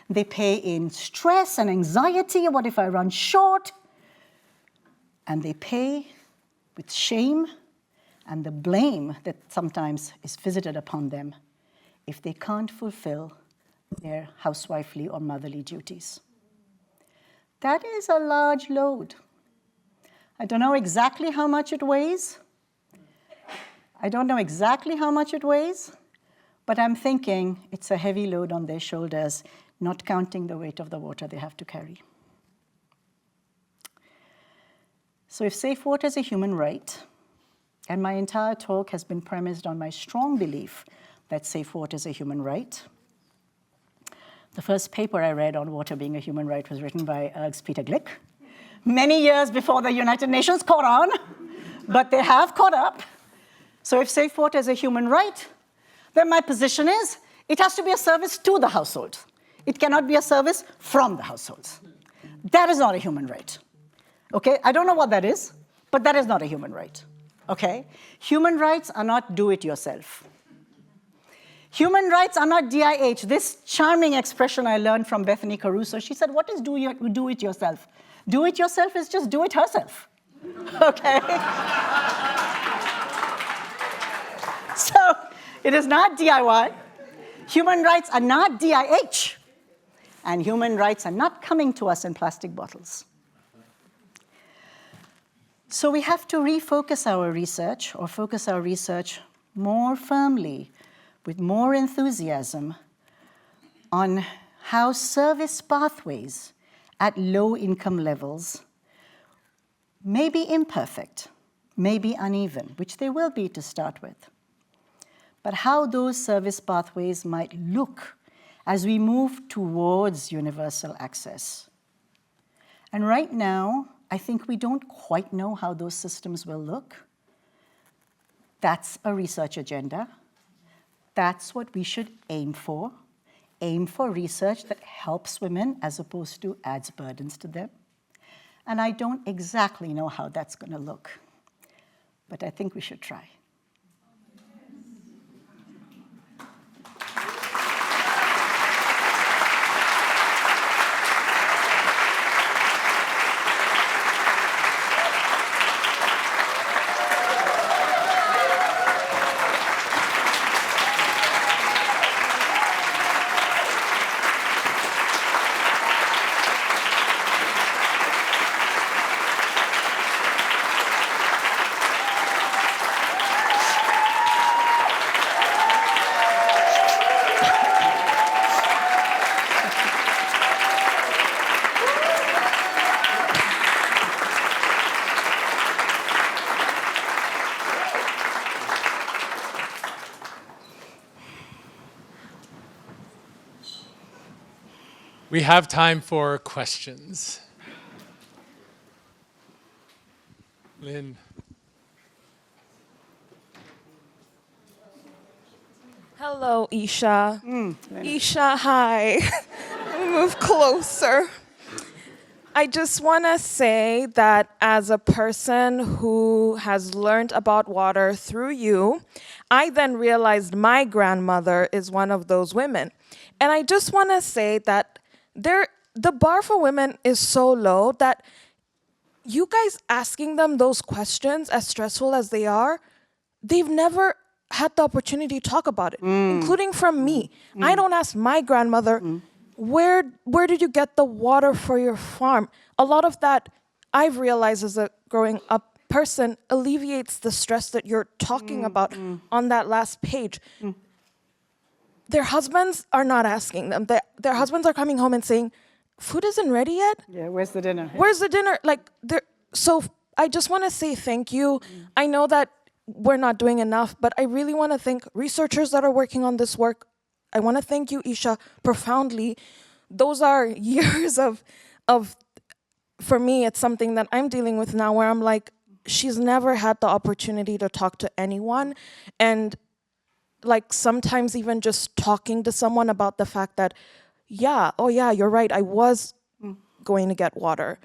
[SPEAKER 2] They pay in stress and anxiety. What if I run short? And they pay with shame and the blame that sometimes is visited upon them if they can't fulfill their housewifely or motherly duties. That is a large load. I don't know exactly how much it weighs. But I'm thinking it's a heavy load on their shoulders, not counting the weight of the water they have to carry. So if safe water is a human right, and my entire talk has been premised on my strong belief that safe water is a human right. The first paper I read on water being a human right was written by ERG's Peter Glick, many years before the United Nations caught on, but they have caught up. So if safe water is a human right, then my position is it has to be a service to the household. It cannot be a service from the households. That is not a human right. Okay, I don't know what that is, but that is not a human right. Okay? Human rights are not do-it-yourself. Human rights are not DIH. This charming expression I learned from Bethany Caruso, she said, what is do-it-yourself? Do-it-yourself is just do it herself. Okay? So, it is not DIY. Human rights are not DIH. And human rights are not coming to us in plastic bottles. So we have to refocus our research, or focus our research more firmly, with more enthusiasm, on how service pathways at low income levels may be imperfect, may be uneven, which they will be to start with, but how those service pathways might look as we move towards universal access. And right now, I think we don't quite know how those systems will look. That's a research agenda. That's what we should aim for. Aim for research that helps women as opposed to adds burdens to them. And I don't exactly know how that's going to look, but I think we should try.
[SPEAKER 1] We have time for questions. Lynn.
[SPEAKER 3] Hello, Isha. Isha, hi. Let me move closer. I just want to say that as a person who has learned about water through you, I then realized my grandmother is one of those women. And I just want to say that the bar for women is so low that you guys asking them those questions, as stressful as they are, they've never had the opportunity to talk about it, including from me. I don't ask my grandmother, where did you get the water for your farm? A lot of that, I've realized as a growing up person, alleviates the stress that you're talking about on that last page. Their husbands are not asking them. Their husbands are coming home and saying, food isn't ready yet?
[SPEAKER 2] Yeah, where's the dinner?
[SPEAKER 3] Where's the dinner? So I just want to say thank you. I know that we're not doing enough, but I really want to thank researchers that are working on this work. I want to thank you, Isha, profoundly. Those are years of, for me, it's something that I'm dealing with now where I'm like, she's never had the opportunity to talk to anyone. And like sometimes even just talking to someone about the fact that, yeah, oh yeah, you're right, I was going to get water.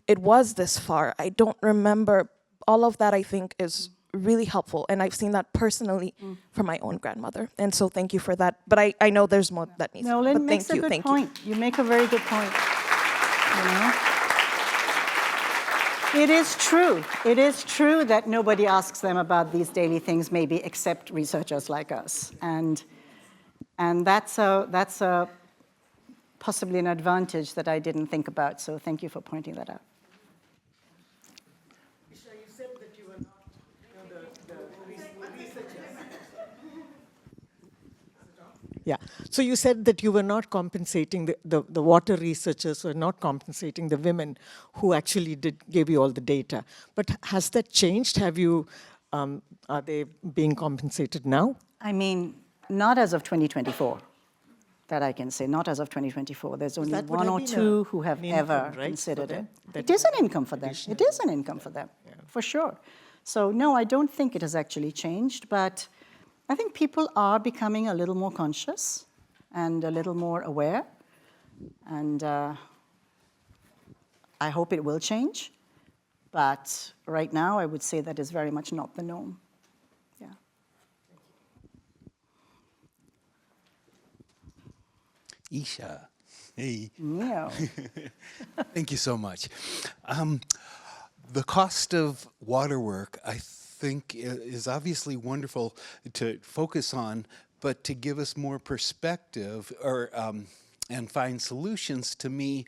[SPEAKER 3] It was this far. I don't remember. All of that I think is really helpful. And I've seen that personally from my own grandmother. And so thank you for that. But I know there's more that needs to be.
[SPEAKER 2] Nolan
[SPEAKER 3] But
[SPEAKER 2] makes
[SPEAKER 3] thank
[SPEAKER 2] a
[SPEAKER 3] you,
[SPEAKER 2] good
[SPEAKER 3] thank
[SPEAKER 2] point. You make a very good point. You know? It is true. It is true that nobody asks them about these daily things, maybe except researchers like us. And that's possibly an advantage that I didn't think about. So thank you for pointing that out.
[SPEAKER 4] Isha, you said that you were not, the researchers. Yeah. So you said that you were not compensating, the water researchers were not compensating the women who actually gave you all the data. But has that changed? Have you, are they being compensated now?
[SPEAKER 2] I mean, not as of 2024, that I can say, not as of 2024. There's only
[SPEAKER 4] that would
[SPEAKER 2] one
[SPEAKER 4] have
[SPEAKER 2] or
[SPEAKER 4] been
[SPEAKER 2] two who have
[SPEAKER 4] an income,
[SPEAKER 2] ever
[SPEAKER 4] right,
[SPEAKER 2] considered
[SPEAKER 4] for
[SPEAKER 2] it.
[SPEAKER 4] them? That
[SPEAKER 2] It is an income for them. It is an income for them, for sure. So no, I don't think it has actually changed, but I think people are becoming a little more conscious and a little more aware, and I hope it will change. But right now, I would say that is very much not the norm. Yeah.
[SPEAKER 5] Isha, hey.
[SPEAKER 2] Yeah.
[SPEAKER 5] Thank you so much. The cost of water work, I think, is obviously wonderful to focus on, but to give us more perspective or and find solutions, to me,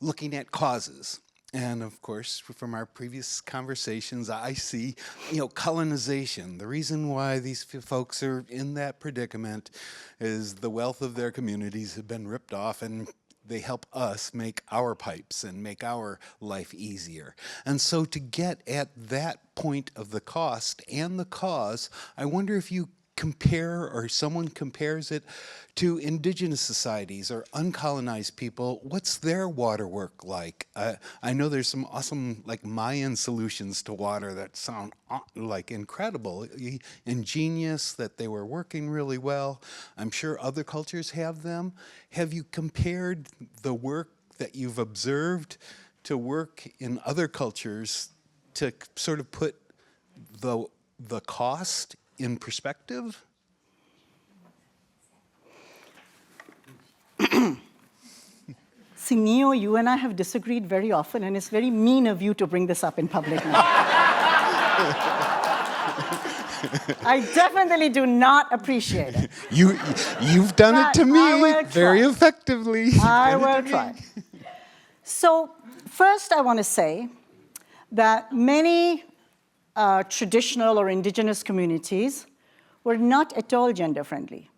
[SPEAKER 5] looking at causes. And of course, from our previous conversations, I see, colonization. The reason why these folks are in that predicament is the wealth of their communities have been ripped off, and they help us make our pipes and make our life easier. And so to get at that point of the cost and the cause, I wonder if you compare, or someone compares it to indigenous societies or uncolonized people. What's their water work like? I know there's some awesome Mayan solutions to water that sound incredible, ingenious, that they were working really well. I'm sure other cultures have them. Have you compared the work that you've observed to work in other cultures to sort of put the cost in perspective?
[SPEAKER 2] See, Neo, you and I have disagreed very often, and it's very mean of you to bring this up in public now. I definitely do not appreciate it.
[SPEAKER 5] You've done it to
[SPEAKER 2] But I
[SPEAKER 5] me
[SPEAKER 2] will
[SPEAKER 5] very
[SPEAKER 2] try.
[SPEAKER 5] effectively.
[SPEAKER 2] I will try. So first I want to say that many traditional or indigenous communities were not at all gender friendly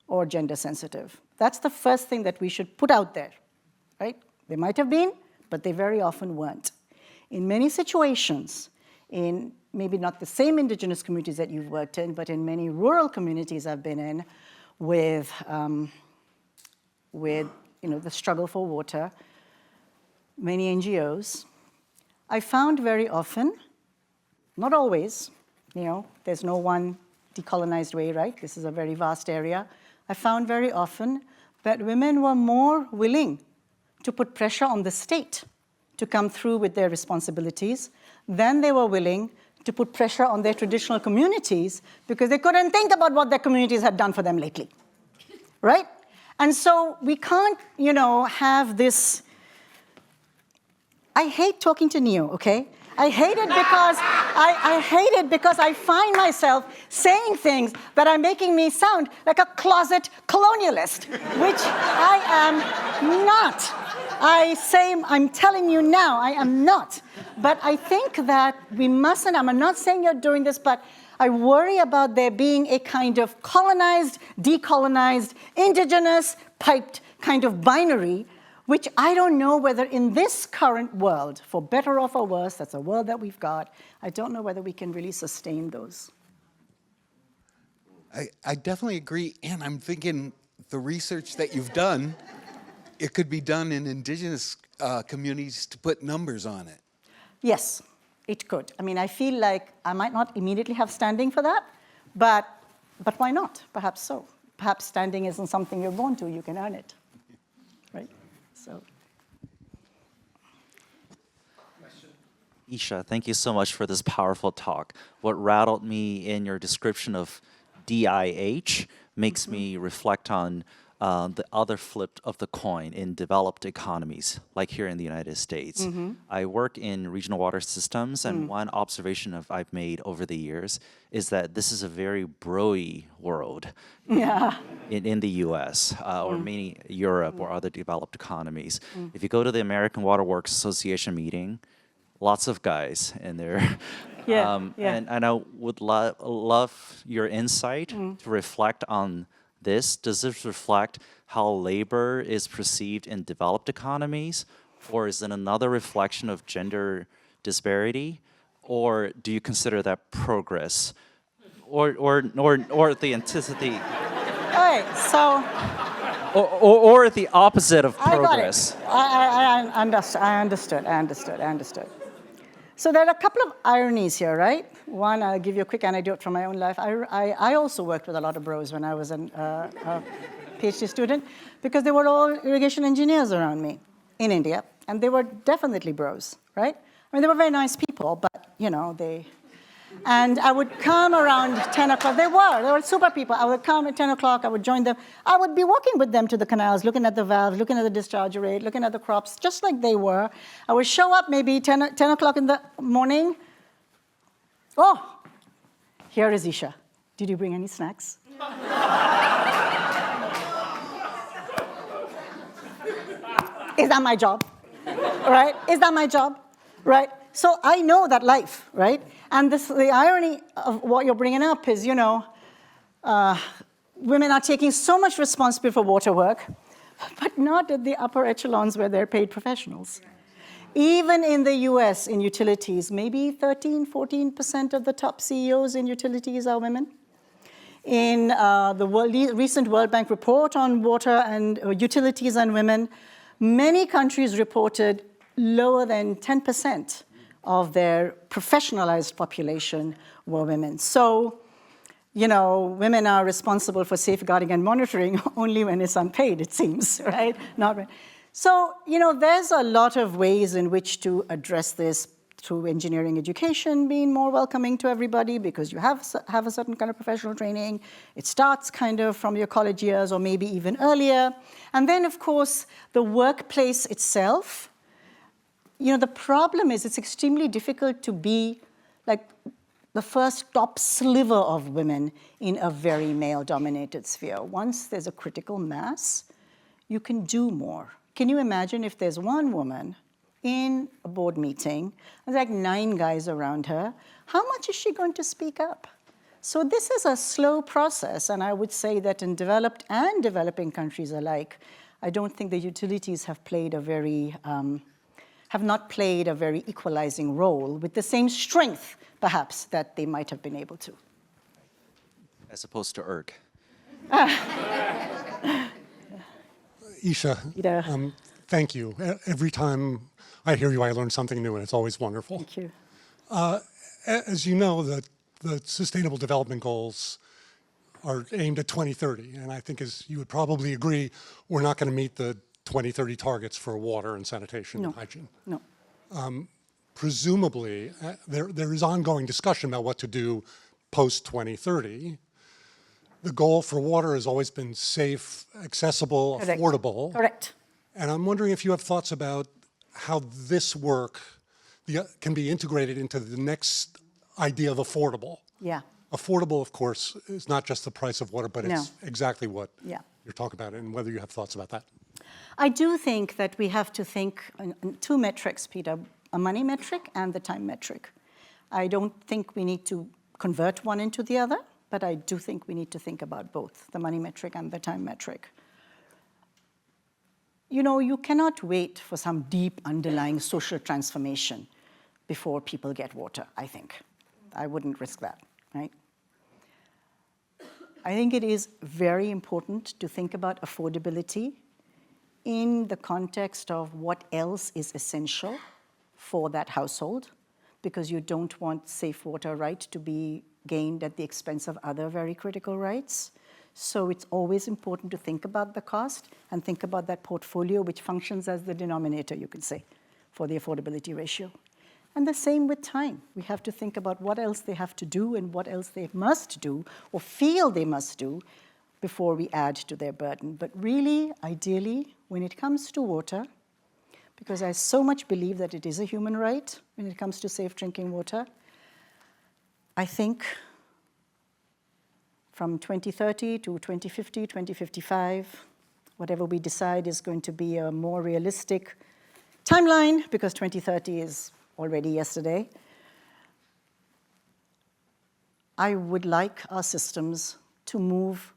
[SPEAKER 2] or gender sensitive. That's the first thing that we should put out there, right? They might have been, but they very often weren't. In many situations, in maybe not the same indigenous communities that you've worked in, but in many rural communities I've been in with the struggle for water, many NGOs, I found very often, not always, there's no one decolonized way, right? This is a very vast area. I found very often that women were more willing to put pressure on the state to come through with their responsibilities. Then they were willing to put pressure on their traditional communities because they couldn't think about what their communities had done for them lately, right? And so we can't, have this. I hate talking to Neo, okay? I hate it because I hate it because I find myself saying things that are making me sound like a closet colonialist, which I am not. I'm telling you now, I am not. But I think that we mustn't, I'm not saying you're doing this, but I worry about there being a kind of colonized, decolonized, indigenous, piped kind of binary, which I don't know whether in this current world, for better or for worse, that's a world that we've got, I don't know whether we can really sustain those.
[SPEAKER 5] I definitely agree, and I'm thinking the research that you've done, it could be done in indigenous communities to put numbers on it.
[SPEAKER 2] Yes, it could. I mean, I feel like I might not immediately have standing for that, but why not? Perhaps so. Perhaps standing isn't something you're born to, you can earn it, right? So.
[SPEAKER 6] Isha, thank you so much for this powerful talk. What rattled me in your description of DIH makes me reflect on the other flip of the coin in developed economies, like here in the United States. I work in regional water systems, and one observation I've made over the years is that this is a very bro-y world in the US or many Europe or other developed economies. If you go to the American Water Works Association meeting, lots of guys in there. And I would love your insight to reflect on this. Does this reflect how labor is perceived in developed economies, or is it another reflection of gender disparity, or do you consider that progress, or the antithesis,
[SPEAKER 2] All right, so
[SPEAKER 6] or the opposite of progress?
[SPEAKER 2] I understood. So there are a couple of ironies here, right? One, I'll give you a quick anecdote from my own life. I also worked with a lot of bros when I was a PhD student because they were all irrigation engineers around me in India, and they were definitely bros, right? I mean, they were very nice people, but, they... And I would come around 10 o'clock. They were super people. I would come at 10 o'clock. I would join them. I would be walking with them to the canals, looking at the valves, looking at the discharge rate, looking at the crops, just like they were. I would show up maybe 10 o'clock in the morning. Oh, here is Isha. Did you bring any snacks? Is that my job? Right? Is that my job? Right? So I know that life, right? And the irony of what you're bringing up is, women are taking so much responsibility for water work, but not at the upper echelons where they're paid professionals. Even in the US, in utilities, maybe 13-14% of the top CEOs in utilities are women. In the recent World Bank report on water and utilities and women, many countries reported lower than 10% of their professionalized population were women. So, women are responsible for safeguarding and monitoring only when it's unpaid, it seems, right? So, there's a lot of ways in which to address this through engineering education being more welcoming to everybody because you have a certain kind of professional training. It starts kind of from your college years or maybe even earlier. And then, of course, the workplace itself. The problem is it's extremely difficult to be like the first top sliver of women in a very male-dominated sphere. Once there's a critical mass, you can do more. Can you imagine if there's one woman in a board meeting, there's like 9 guys around her, how much is she going to speak up? So this is a slow process, and I would say that in developed and developing countries alike, I don't think the utilities have not played a very equalizing role with the same strength, perhaps, that they might have been able to.
[SPEAKER 6] As opposed to ERG.
[SPEAKER 7] Isha, thank you. Every time I hear you, I learn something new, and it's always wonderful.
[SPEAKER 2] Thank you.
[SPEAKER 7] As you know, the Sustainable Development Goals are aimed at 2030, and I think, as you would probably agree, we're not going to meet the 2030 targets for water and sanitation and hygiene.
[SPEAKER 2] No.
[SPEAKER 7] presumably, there is ongoing discussion about what to do post-2030. The goal for water has always been safe, accessible,
[SPEAKER 2] Correct.
[SPEAKER 7] affordable.
[SPEAKER 2] Correct.
[SPEAKER 7] And I'm wondering if you have thoughts about how this work can be integrated into the next idea of affordable.
[SPEAKER 2] Yeah.
[SPEAKER 7] Affordable, of course, is not just the price of water, but it's
[SPEAKER 2] No.
[SPEAKER 7] exactly what
[SPEAKER 2] Yeah.
[SPEAKER 7] you're talking about, and whether you have thoughts about that.
[SPEAKER 2] I do think that we have to think on two metrics, Peter, a money metric and the time metric. I don't think we need to convert one into the other, but I do think we need to think about both, the money metric and the time metric. You know, you cannot wait for some deep underlying social transformation before people get water, I think. I wouldn't risk that, right? I think it is very important to think about affordability in the context of what else is essential for that household, because you don't want safe water right to be gained at the expense of other very critical rights. So it's always important to think about the cost and think about that portfolio, which functions as the denominator, you could say, for the affordability ratio. And the same with time. We have to think about what else they have to do and what else they must do or feel they must do before we add to their burden. But really, ideally, when it comes to water, because I so much believe that it is a human right when it comes to safe drinking water, I think from 2030 to 2050, 2055, whatever we decide is going to be a more realistic timeline, because 2030 is already yesterday. I would like our systems to move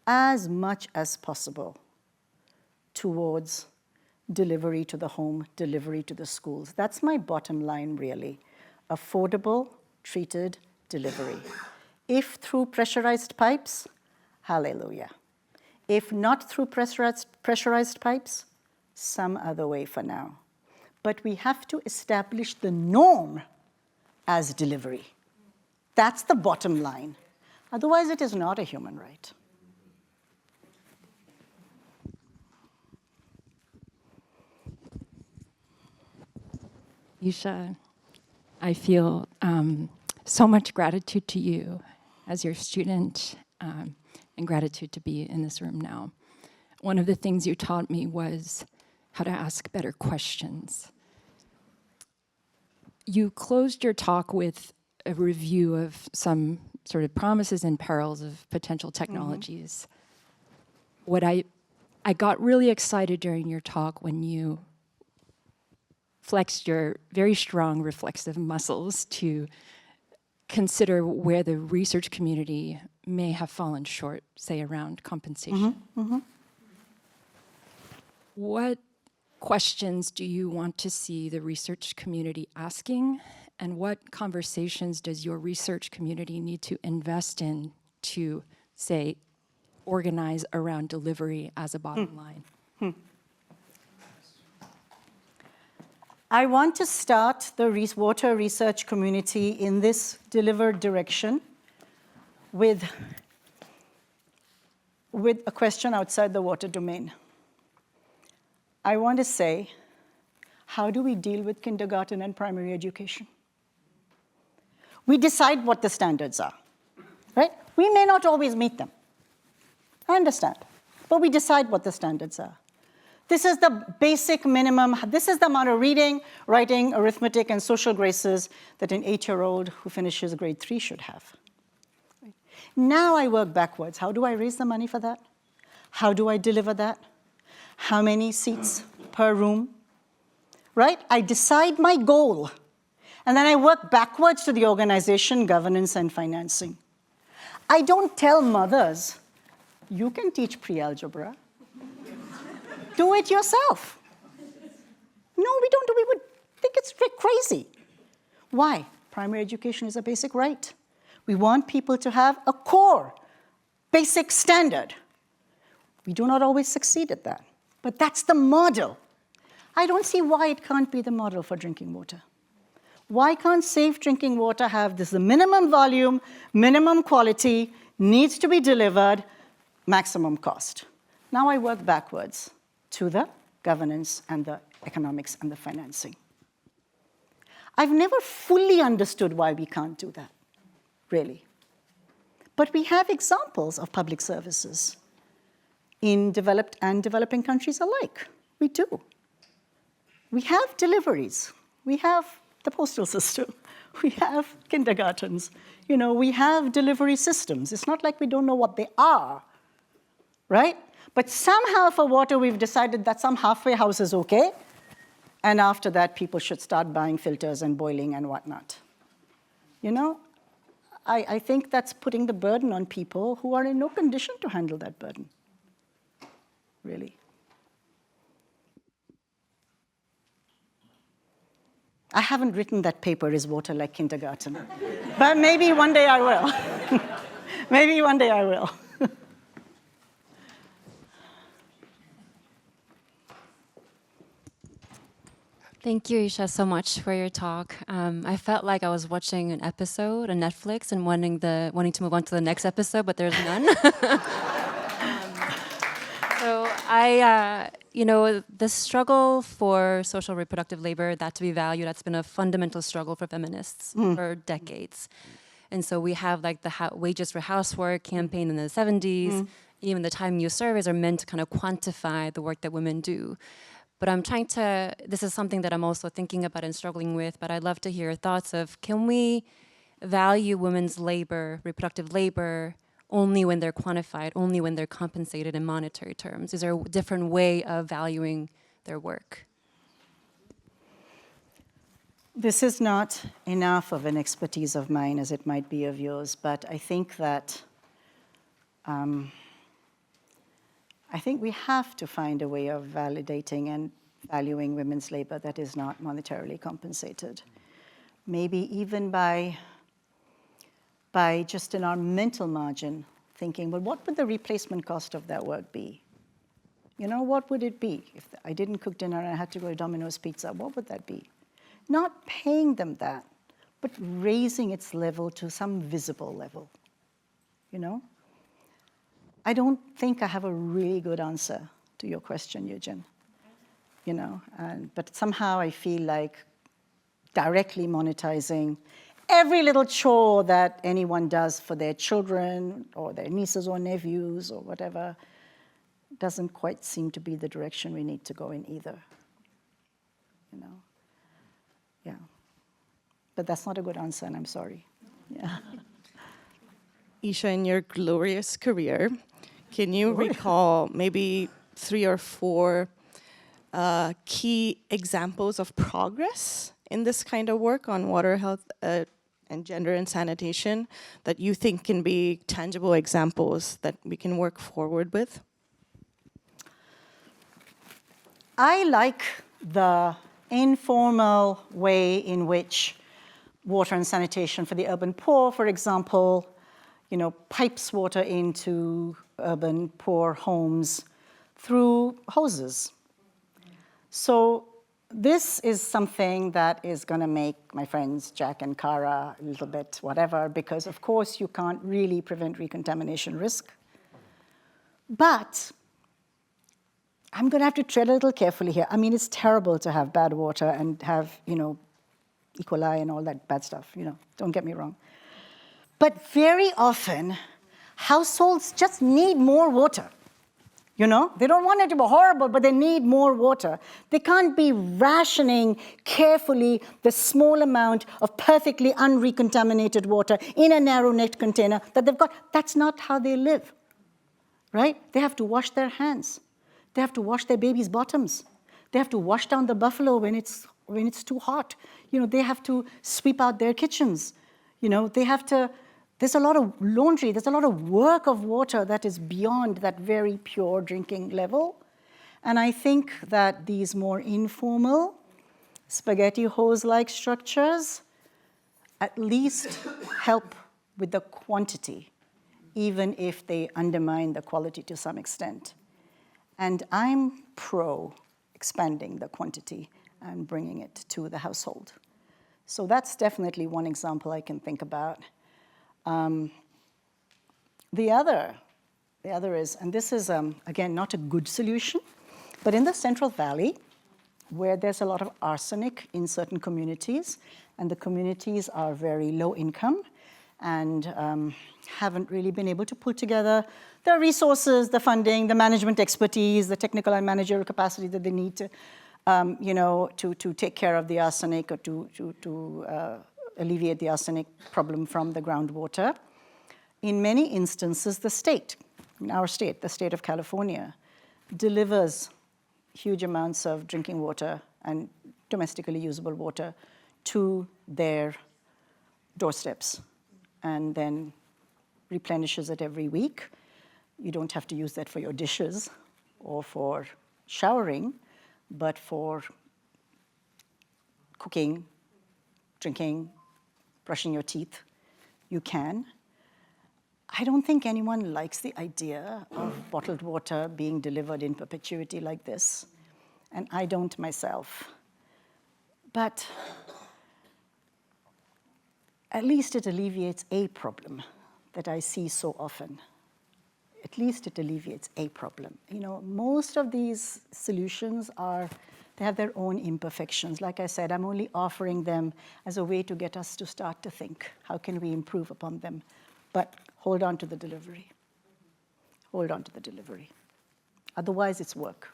[SPEAKER 2] as much as possible towards delivery to the home, delivery to the schools. That's my bottom line, really. Affordable, treated delivery. If through pressurized pipes, hallelujah. If not through pressurized pipes, some other way for now. But we have to establish the norm as delivery. That's the bottom line. Otherwise, it is not a human right.
[SPEAKER 8] Isha, I feel so much gratitude to you as your student and gratitude to be in this room now. One of the things you taught me was how to ask better questions. You closed your talk with a review of some sort of promises and perils of potential technologies. What I got really excited during your talk when you flexed your very strong reflexive muscles to consider where the research community may have fallen short, say around compensation. What questions do you want to see the research community asking, and what conversations does your research community need to invest in to, say, organize around delivery as a bottom line?
[SPEAKER 2] I want to start the water research community in this delivered direction with a question outside the water domain. I want to say, how do we deal with kindergarten and primary education? We decide what the standards are, right? We may not always meet them. I understand, but we decide what the standards are. This is the basic minimum. This is the amount of reading, writing, arithmetic, and social graces that an 8-year-old who finishes grade 3 should have. Now I work backwards. How do I raise the money for that? How do I deliver that? How many seats per room? Right? I decide my goal, and then I work backwards to the organization, governance, and financing. I don't tell mothers, you can teach pre-algebra. Do it yourself. No, we don't. We would think it's crazy. Why? Primary education is a basic right. We want people to have a core, basic standard. We do not always succeed at that, but that's the model. I don't see why it can't be the model for drinking water. Why can't safe drinking water have this, the minimum volume, minimum quality, needs to be delivered, maximum cost? Now I work backwards to the governance and the economics and the financing. I've never fully understood why we can't do that, really. But we have examples of public services in developed and developing countries alike. We do. We have deliveries. We have the postal system. We have kindergartens. You know, we have delivery systems. It's not like we don't know what they are, right? But somehow for water, we've decided that some halfway house is okay. And after that, people should start buying filters and boiling and whatnot. You know, I think that's putting the burden on people who are in no condition to handle that burden, really. I haven't written that paper, Is Water Like Kindergarten? But maybe one day I will. Maybe one day I will.
[SPEAKER 8] Thank you, Isha, so much for your talk. I felt like I was watching an episode on Netflix and wanting to move on to the next episode, but there's none. So you know, the struggle for social reproductive labor, that to be valued, that's been a fundamental struggle for feminists for decades. And so we have like the Wages for Housework campaign in the 70s. Even the time use surveys are meant to kind of quantify the work that women do. But I'm trying to, this is something that I'm also thinking about and struggling with, but I'd love to hear your thoughts of, can we value women's labor, reproductive labor, only when they're quantified, only when they're compensated in monetary terms? Is there a different way of valuing their work?
[SPEAKER 2] This is not enough of an expertise of mine as it might be of yours, but I think that I think we have to find a way of validating and valuing women's labor that is not monetarily compensated. Maybe even by just in our mental margin, thinking, well, what would the replacement cost of that work be? You know, what would it be? If I didn't cook dinner and I had to go to Domino's Pizza, what would that be? Not paying them that, but raising its level to some visible level, you know? I don't think I have a really good answer to your question, Eugen, you know, but somehow I feel like directly monetizing every little chore that anyone does for their children or their nieces or nephews or whatever doesn't quite seem to be the direction we need to go in either, you know. Yeah. But that's not a good answer, and I'm sorry. Yeah.
[SPEAKER 9] Isha, in your glorious career, can you recall maybe 3 or 4 key examples of progress in this kind of work on water health and gender and sanitation that you think can be tangible examples that we can work forward with?
[SPEAKER 2] I like the informal way in which water and sanitation for the urban poor, for example, you know, pipes water into urban poor homes through hoses. So this is something that is going to make my friends Jack and Cara a little bit whatever, because of course you can't really prevent recontamination risk. But I'm going to have to tread a little carefully here. I mean, it's terrible to have bad water and have, you know, E. coli and all that bad stuff, you know, don't get me wrong. But very often, households just need more water. You know, they don't want it to be horrible, but they need more water. They can't be rationing carefully the small amount of perfectly unrecontaminated water in a narrow-necked container that they've got. That's not how they live, right? They have to wash their hands. They have to wash their babies' bottoms. They have to wash down the buffalo when it's too hot. You know, they have to sweep out their kitchens. You know, they have to. There's a lot of laundry, there's a lot of work of water that is beyond that very pure drinking level. And I think that these more informal, spaghetti hose-like structures at least help with the quantity, even if they undermine the quality to some extent. And I'm pro expanding the quantity and bringing it to the household. So that's definitely one example I can think about. The other is, and this is, again, not a good solution, but in the Central Valley, where there's a lot of arsenic in certain communities, and the communities are very low income and haven't really been able to pull together the resources, the funding, the management expertise, the technical and managerial capacity that they need to, to take care of the arsenic or to alleviate the arsenic problem from the groundwater. In many instances, the state, our state, the state of California, delivers huge amounts of drinking water and domestically usable water to their doorsteps and then replenishes it every week. You don't have to use that for your dishes or for showering, but for cooking, drinking, brushing your teeth, you can. I don't think anyone likes the idea of bottled water being delivered in perpetuity like this, and I don't myself. But at least it alleviates a problem that I see so often. At least it alleviates a problem. Most of these solutions they have their own imperfections. Like I said, I'm only offering them as a way to get us to start to think, how can we improve upon them? But hold on to the delivery. Hold on to the delivery. Otherwise, it's work.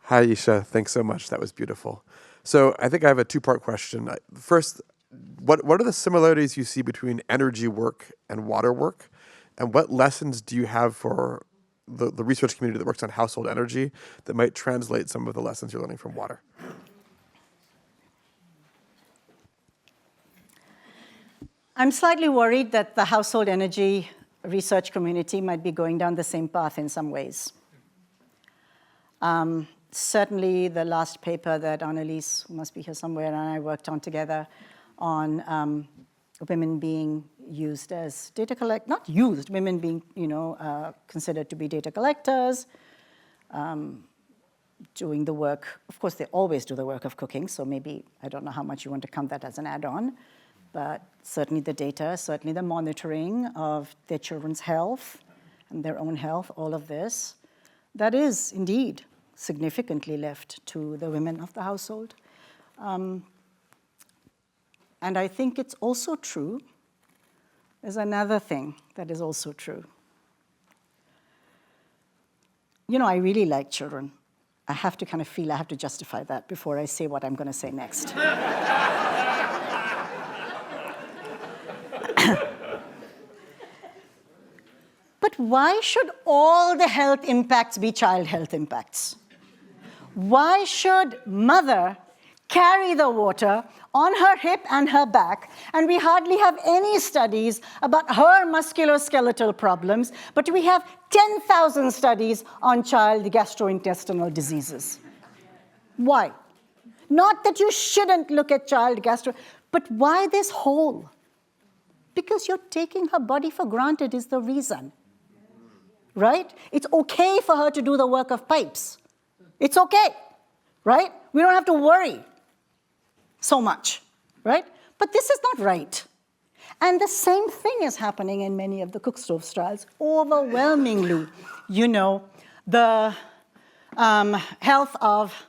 [SPEAKER 10] Hi, Isha. Thanks so much. That was beautiful. So I think I have a two-part question. First, what are the similarities you see between energy work and water work? And what lessons do you have for the research community that works on household energy that might translate some of the lessons you're learning from water?
[SPEAKER 2] I'm slightly worried that the household energy research community might be going down the same path in some ways. Certainly the last paper that Annalise, who must be here somewhere, and I worked on together on women being used as not used, women being, considered to be data collectors, doing the work. Of course, they always do the work of cooking, so maybe, I don't know how much you want to count that as an add-on, but certainly the data, certainly the monitoring of their children's health and their own health, all of this, that is indeed significantly left to the women of the household. And I think it's also true, there's another thing that is also true. I really like children. I have to kind of feel I have to justify that before I say what I'm going to say next. But why should all the health impacts be child health impacts? Why should mother carry the water on her hip and her back, and we hardly have any studies about her musculoskeletal problems, but we have 10,000 studies on child gastrointestinal diseases? Why? Not that you shouldn't look at child but why this hole? Because you're taking her body for granted is the reason, right? It's okay for her to do the work of pipes. It's okay, right? We don't have to worry so much, right? But this is not right. And the same thing is happening in many of the cook stove trials, overwhelmingly. The health of,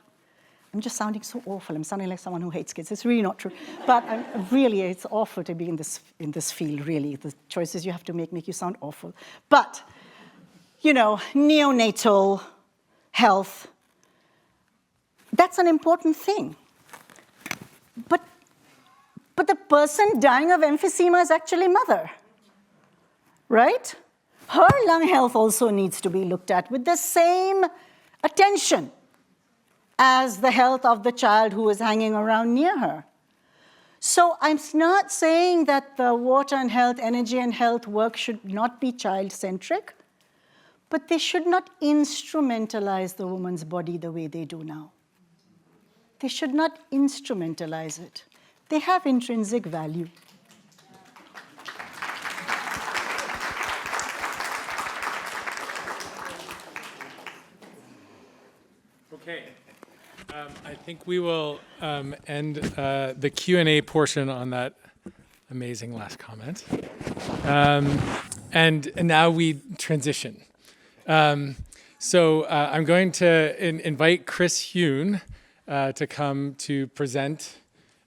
[SPEAKER 2] I'm just sounding so awful. I'm sounding like someone who hates kids. It's really not true. But it's awful to be in this field, really. The choices you have to make you sound awful. But, neonatal health, that's an important thing. But the person dying of emphysema is actually mother, right? Her lung health also needs to be looked at with the same attention as the health of the child who is hanging around near her. So I'm not saying that the water and health, energy and health work should not be child-centric, but they should not instrumentalize the woman's body the way they do now. They should not instrumentalize it. They have intrinsic value.
[SPEAKER 1] Okay. I think we will end the Q&A portion on that amazing last comment. And now we transition. So I'm going to invite Chris Hune to come to present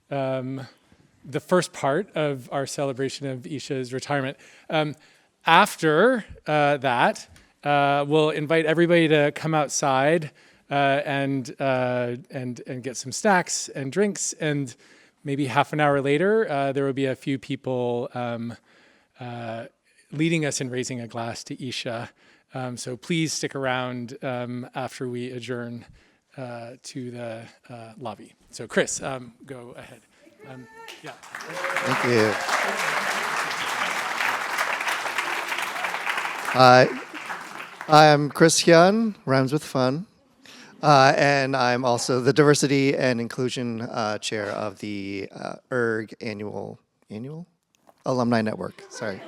[SPEAKER 1] the first part of our celebration of Isha's retirement. After that, we'll invite everybody to come outside and get some snacks and drinks, and maybe half an hour later, there will be a few people leading us in raising a glass to Isha. So please stick around after we adjourn to the lobby. So Chris, go ahead. Yeah.
[SPEAKER 11] Thank you. Hi, I'm Chris Hyun, rhymes with fun, and I'm also the Diversity and Inclusion Chair of the ERG Annual Alumni Network. Sorry.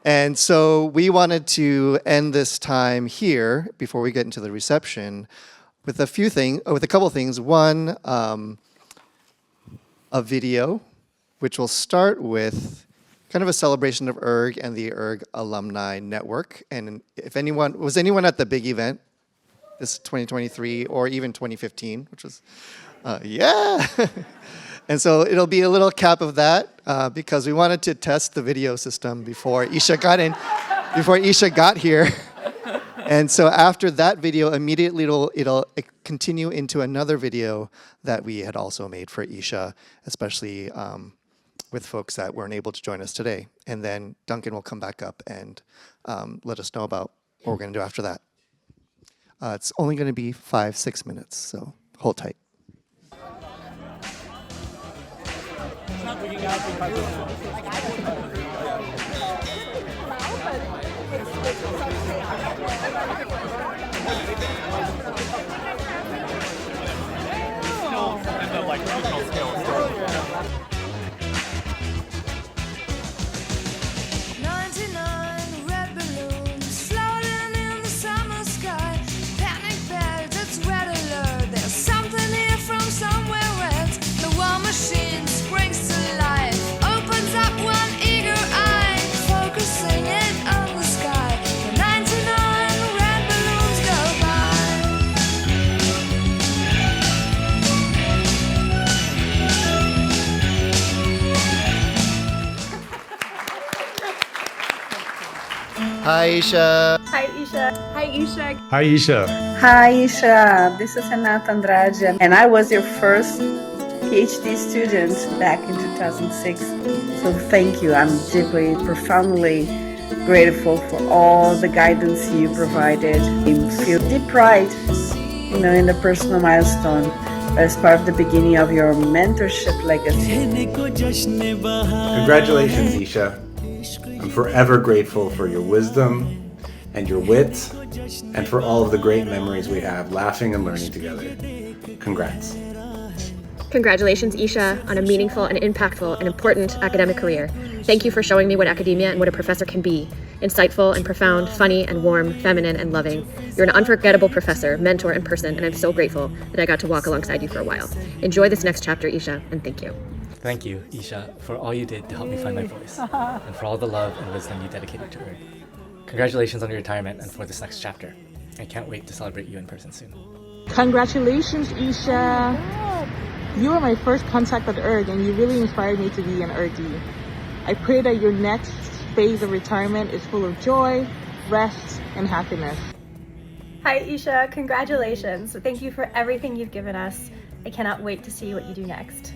[SPEAKER 11] And so we wanted to end this time here before we get into the reception with a couple of things. One, a video, which will start with kind of a celebration of ERG and the ERG Alumni Network. And if was anyone at the big event, this 2023 or even 2015, which was, yeah. And so it'll be a little cap of that because we wanted to test the video system before Isha got here. And so after that video, immediately it'll continue into another video that we had also made for Isha, especially with folks that weren't able to join us today. And then Duncan will come back up and let us know about what we're going to do after that. It's only going to be 5-6 minutes, so hold tight. Hi, Isha.
[SPEAKER 12] Hi, Isha. Hi, Isha.
[SPEAKER 13] Hi, Isha.
[SPEAKER 2] Hi, Isha. This is Renata Andrade, and I was your first PhD student back in 2006. So thank you. I'm deeply, profoundly grateful for all the guidance you provided. I feel deep pride, in the personal milestone as part of the beginning of your mentorship legacy.
[SPEAKER 13] Congratulations, Isha. I'm forever grateful for your wisdom and your wit and for all of the great memories we have laughing and learning together. Congrats.
[SPEAKER 12] Congratulations, Isha, on a meaningful and impactful and important academic career. Thank you for showing me what academia and what a professor can be. Insightful and profound, funny and warm, feminine and loving. You're an unforgettable professor, mentor, and person, and I'm so grateful that I got to walk alongside you for a while. Enjoy this next chapter, Isha, and thank you.
[SPEAKER 14] Thank you, Isha, for all you did to help me find my voice, and for all the love and wisdom you dedicated to her. Congratulations on your retirement and for this next chapter. I can't wait to celebrate you in person soon.
[SPEAKER 3] Congratulations, Isha. You were my first contact at ERG, and you really inspired me to be an ERGie. I pray that your next phase of retirement is full of joy, rest, and happiness.
[SPEAKER 12] Hi, Isha. Congratulations. Thank you for everything you've given us. I cannot wait to see what you do next.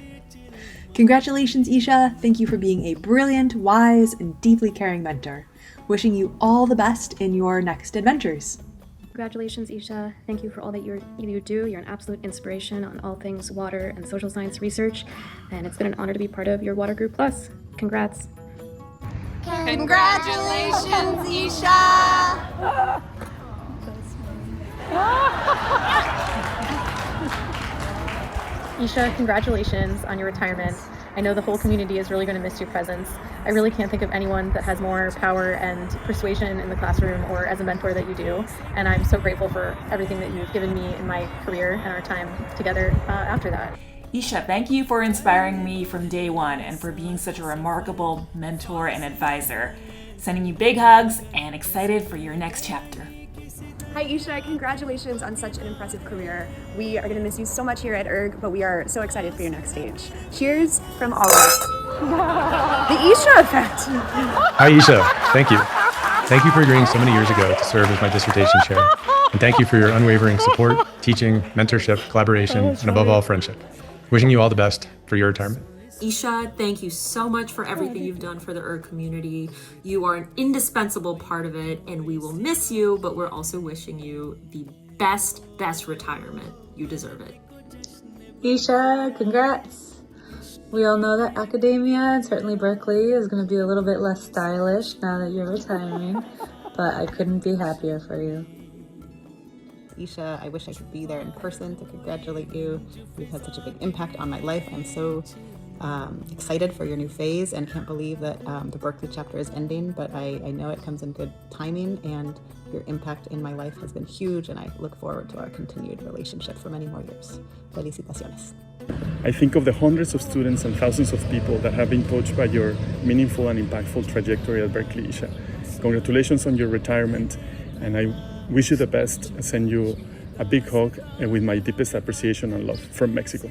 [SPEAKER 15] Congratulations, Isha. Thank you for being a brilliant, wise, and deeply caring mentor. Wishing you all the best in your next adventures.
[SPEAKER 16] Congratulations, Isha. Thank you for all that you do. You're an absolute inspiration on all things water and social science research, and it's been an honor to be part of your Water Group Plus. Congrats.
[SPEAKER 17] Congratulations, Isha!
[SPEAKER 12] Isha, congratulations on your retirement.
[SPEAKER 16] I know the whole community is really going to miss your presence. I really can't think of anyone that has more power and persuasion in the classroom or as a mentor that you do. And I'm so grateful for everything that you've given me in my career and our time together after that.
[SPEAKER 18] Isha, thank you for inspiring me from day one and for being such a remarkable mentor and advisor. Sending you big hugs and excited for your next chapter.
[SPEAKER 19] Hi Isha, congratulations on such an impressive career. We are going to miss you so much here at ERG, but we are so excited for your next stage. Cheers from all of us. The Isha effect.
[SPEAKER 20] Hi Isha, thank you. Thank you for agreeing so many years ago to serve as my dissertation chair. And thank you for your unwavering support, teaching, mentorship, collaboration, and above all, friendship. Wishing you all the best for your retirement.
[SPEAKER 21] Isha, thank you so much for everything you've done for the ERG community. You are an indispensable part of it, and we will miss you, but we're also wishing you the best retirement. You deserve it.
[SPEAKER 22] Isha, congrats. We all know that academia, and certainly Berkeley, is going to be a little bit less stylish now that you're retiring, but I couldn't be happier for you.
[SPEAKER 23] Isha, I wish I could be there in person to congratulate you. You've had such a big impact on my life. I'm so excited for your new phase and can't believe that the Berkeley chapter is ending, but I know it comes in good timing, and your impact in my life has been huge, and I look forward to our continued relationship for many more years. Felicitaciones.
[SPEAKER 24] I think of the hundreds of students and thousands of people that have been touched by your meaningful and impactful trajectory at Berkeley, Isha. Congratulations on your retirement, and I wish you the best. I send you a big hug and with my deepest appreciation and love from Mexico.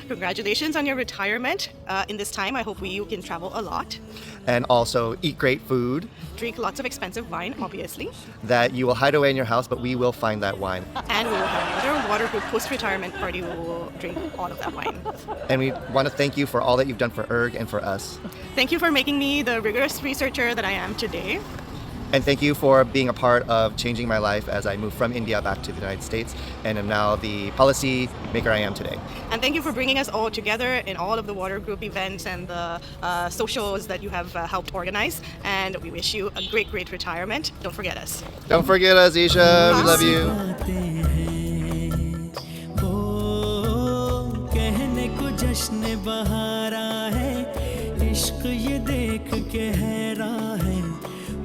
[SPEAKER 9] Congratulations on your retirement. In this time, I hope you can travel a lot.
[SPEAKER 11] And also eat great food.
[SPEAKER 9] Drink lots of expensive wine, obviously.
[SPEAKER 11] That you will hide away in your house, but we will find that wine.
[SPEAKER 9] And we will have another water group post-retirement party where we will drink all of that wine.
[SPEAKER 11] And we want to thank you for all that you've done for ERG and for us.
[SPEAKER 9] Thank you for making me the rigorous researcher that I am today.
[SPEAKER 11] And thank you for being a part of changing my life as I moved from India back to the United States and am now the policy maker I am today.
[SPEAKER 9] And thank you for bringing us all together in all of the water group events and the socials that you have helped organize. And we wish you a great retirement. Don't forget us.
[SPEAKER 11] Don't forget us, Isha. We love you.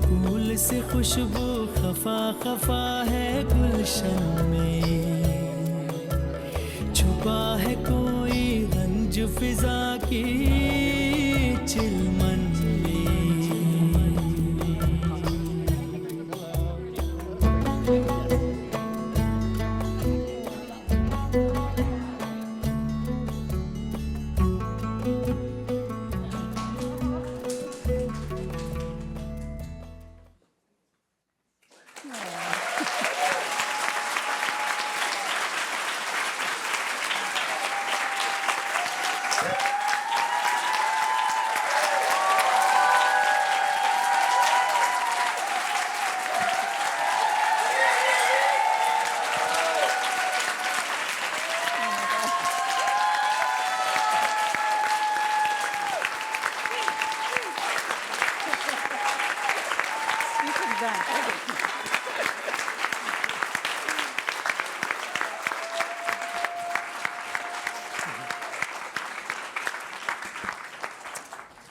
[SPEAKER 25] फूल से खुशबू खफा खफा है गुलशन में छुपा है कोई रंज फिजा की चिलमन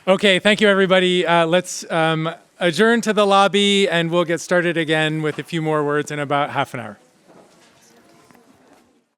[SPEAKER 1] Okay, thank you, everybody. Let's adjourn to the lobby, and we'll get started again with a few more words in about half an hour.